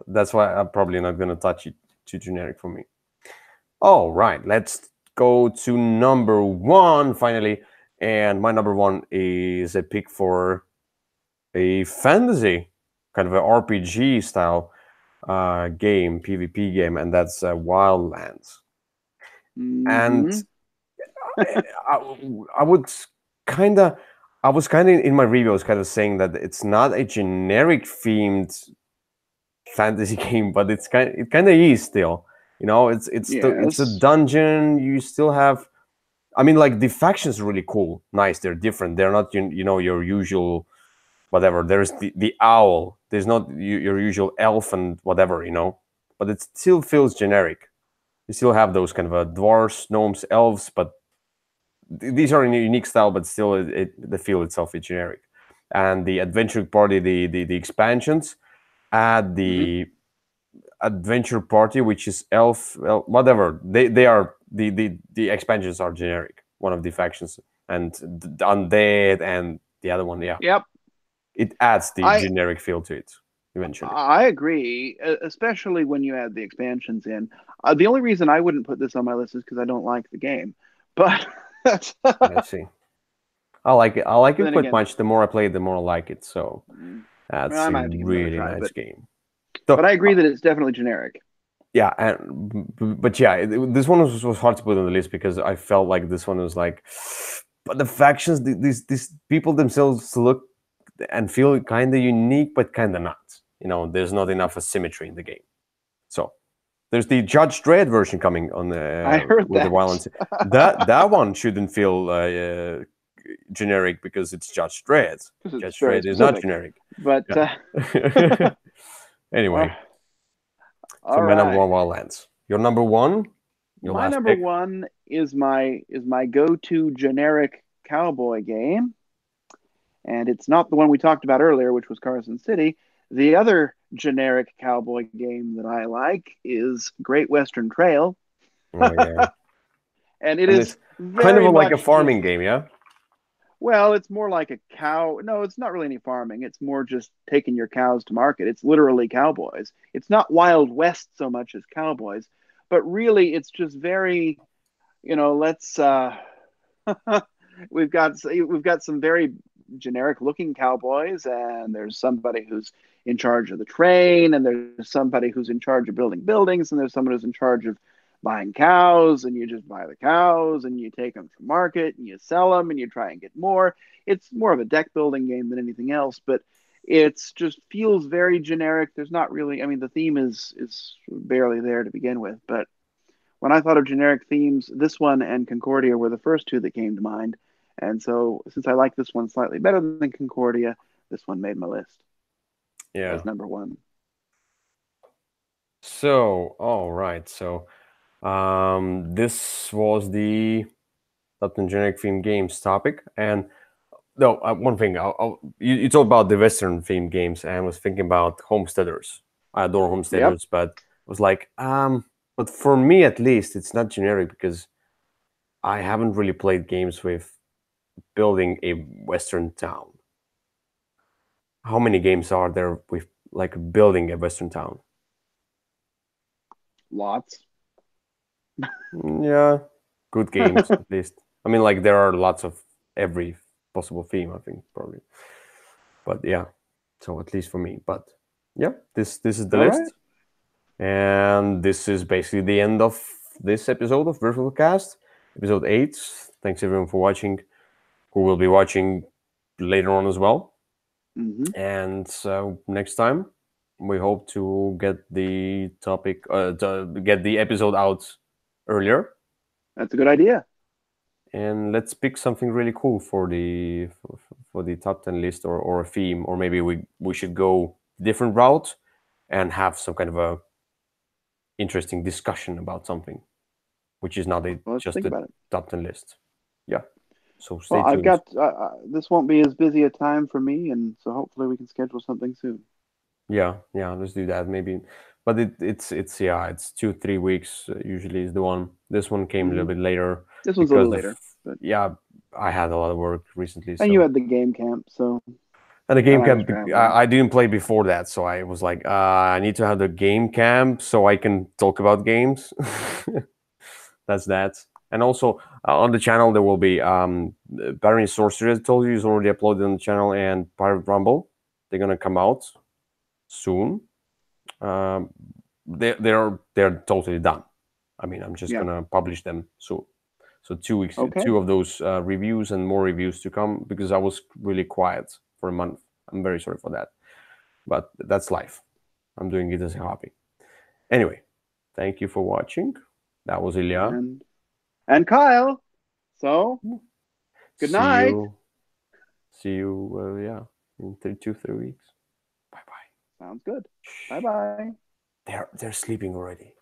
That's why I'm probably not going to touch it. Too generic for me. All right, let's go to number one finally. And my number one is a pick for a fantasy, kind of an RPG style game, PvP game, and that's Wildlands. And Mm-hmm. I, I would kind of, I was kind of in my review, I was kind of saying that it's not a generic themed fantasy game, but it kind of is still. It's a Yes. dungeon. You still have, I mean, like the factions are really cool, nice. They're different. They're not your usual whatever. There's the owl. There's not your usual elf and whatever. But it still feels generic. You still have those kind of dwarves, gnomes, elves, but these are in a unique style, but still the feel itself is generic. And the adventure party, the expansions add Mm-hmm. the adventure party, which is elf, well, whatever. They are the expansions are generic. One of the factions and the undead and the other one, yeah. Yep. It adds the I generic feel to it eventually. I agree, especially when you add the expansions in. The only reason I wouldn't put this on my list is because I don't like the game. But I see. I like it. I like it then quite again, much. The more I play it, the more I like it. So well, that's I a might have to give it another really try. nice But game. So I agree that it's definitely generic. yeah, but yeah, this one was hard to put on the list because I felt like this one was like, but the factions, these people themselves look and feel kind of unique, but kind of not. There's not enough asymmetry in the game. So there's the Judge Dredd version coming on I heard with the that. violence. That one shouldn't feel generic because it's Judge Dredd. Because it's Judge very Dredd is not specific. generic. But Yeah. well, Anyway, so all my number right. one, Wildlands. Your number one? Your My last number pick. one is my go-to generic cowboy game, and it's not the one we talked about earlier, which was Carson City. The other generic cowboy game that I like is Great Western Trail, Oh yeah, and it and is it's kind of very like a much farming just game, yeah. well, it's more like a cow. No, it's not really any farming. It's more just taking your cows to market. It's literally cowboys. It's not Wild West so much as cowboys, but really it's just very, let's we've got some very generic looking cowboys, and there's somebody who's in charge of the train, and there's somebody who's in charge of building buildings, and there's someone who's in charge of buying cows, and you just buy the cows and you take them to market and you sell them and you try and get more. It's more of a deck building game than anything else, but it's just feels very generic. There's not really, I mean, the theme is barely there to begin with, but when I thought of generic themes, this one and Concordia were the first two that came to mind. And so, since I like this one slightly better than Concordia, this one made my list Yeah. as number one. So, all right. So, this was the top 10 generic theme games topic, and no, one thing. You talked about the Western themed games, and I was thinking about Homesteaders. I adore Yep. Homesteaders, but I was like, but for me at least, it's not generic because I haven't really played games with building a Western town. How many games are there with like building a Western town? Lots. Yeah, good games at least. I mean, like there are lots of every possible theme. I think probably, but yeah. So at least for me, but yeah, this is the All right. list, and this is basically the end of this episode of Virtual Cast, episode 8. Thanks everyone for watching. Who will be watching later on as well. Mm-hmm. And so next time, we hope to get the topic, to get the episode out earlier, That's a good idea. and let's pick something really cool for the top 10 list, or a theme, or maybe we should go different route and have some kind of a interesting discussion about something which is not Well, let's just think the about it. top 10 list. Yeah, so Well, stay I've tuned. got this won't be as busy a time for me, and so hopefully we can schedule something soon. Yeah, let's do that maybe. But it's yeah, it's 2-3 weeks usually is the one. This one came a little Mm-hmm. bit later This one's a because little the later, but yeah, I had a lot of work recently, and you so. had the game camp, so And the and game I was camp, traveling. I didn't play before that, so I was like, I need to have the game camp so I can talk about games. That's that. And also on the channel there will be Barony Sorcerer, I told you, is already uploaded on the channel, and Pirate Rumble. They're gonna come out soon. Um, they're totally done. I mean, I'm just Yeah. gonna publish them soon. So 2 weeks, Okay. two of those reviews, and more reviews to come because I was really quiet for a month. I'm very sorry for that, but that's life. I'm doing it as a hobby. Anyway, thank you for watching. That was Ilya. And Kyle. So good See night. you. See you. Yeah, in 3 weeks. Bye bye. Sounds good. Bye bye. They're sleeping already.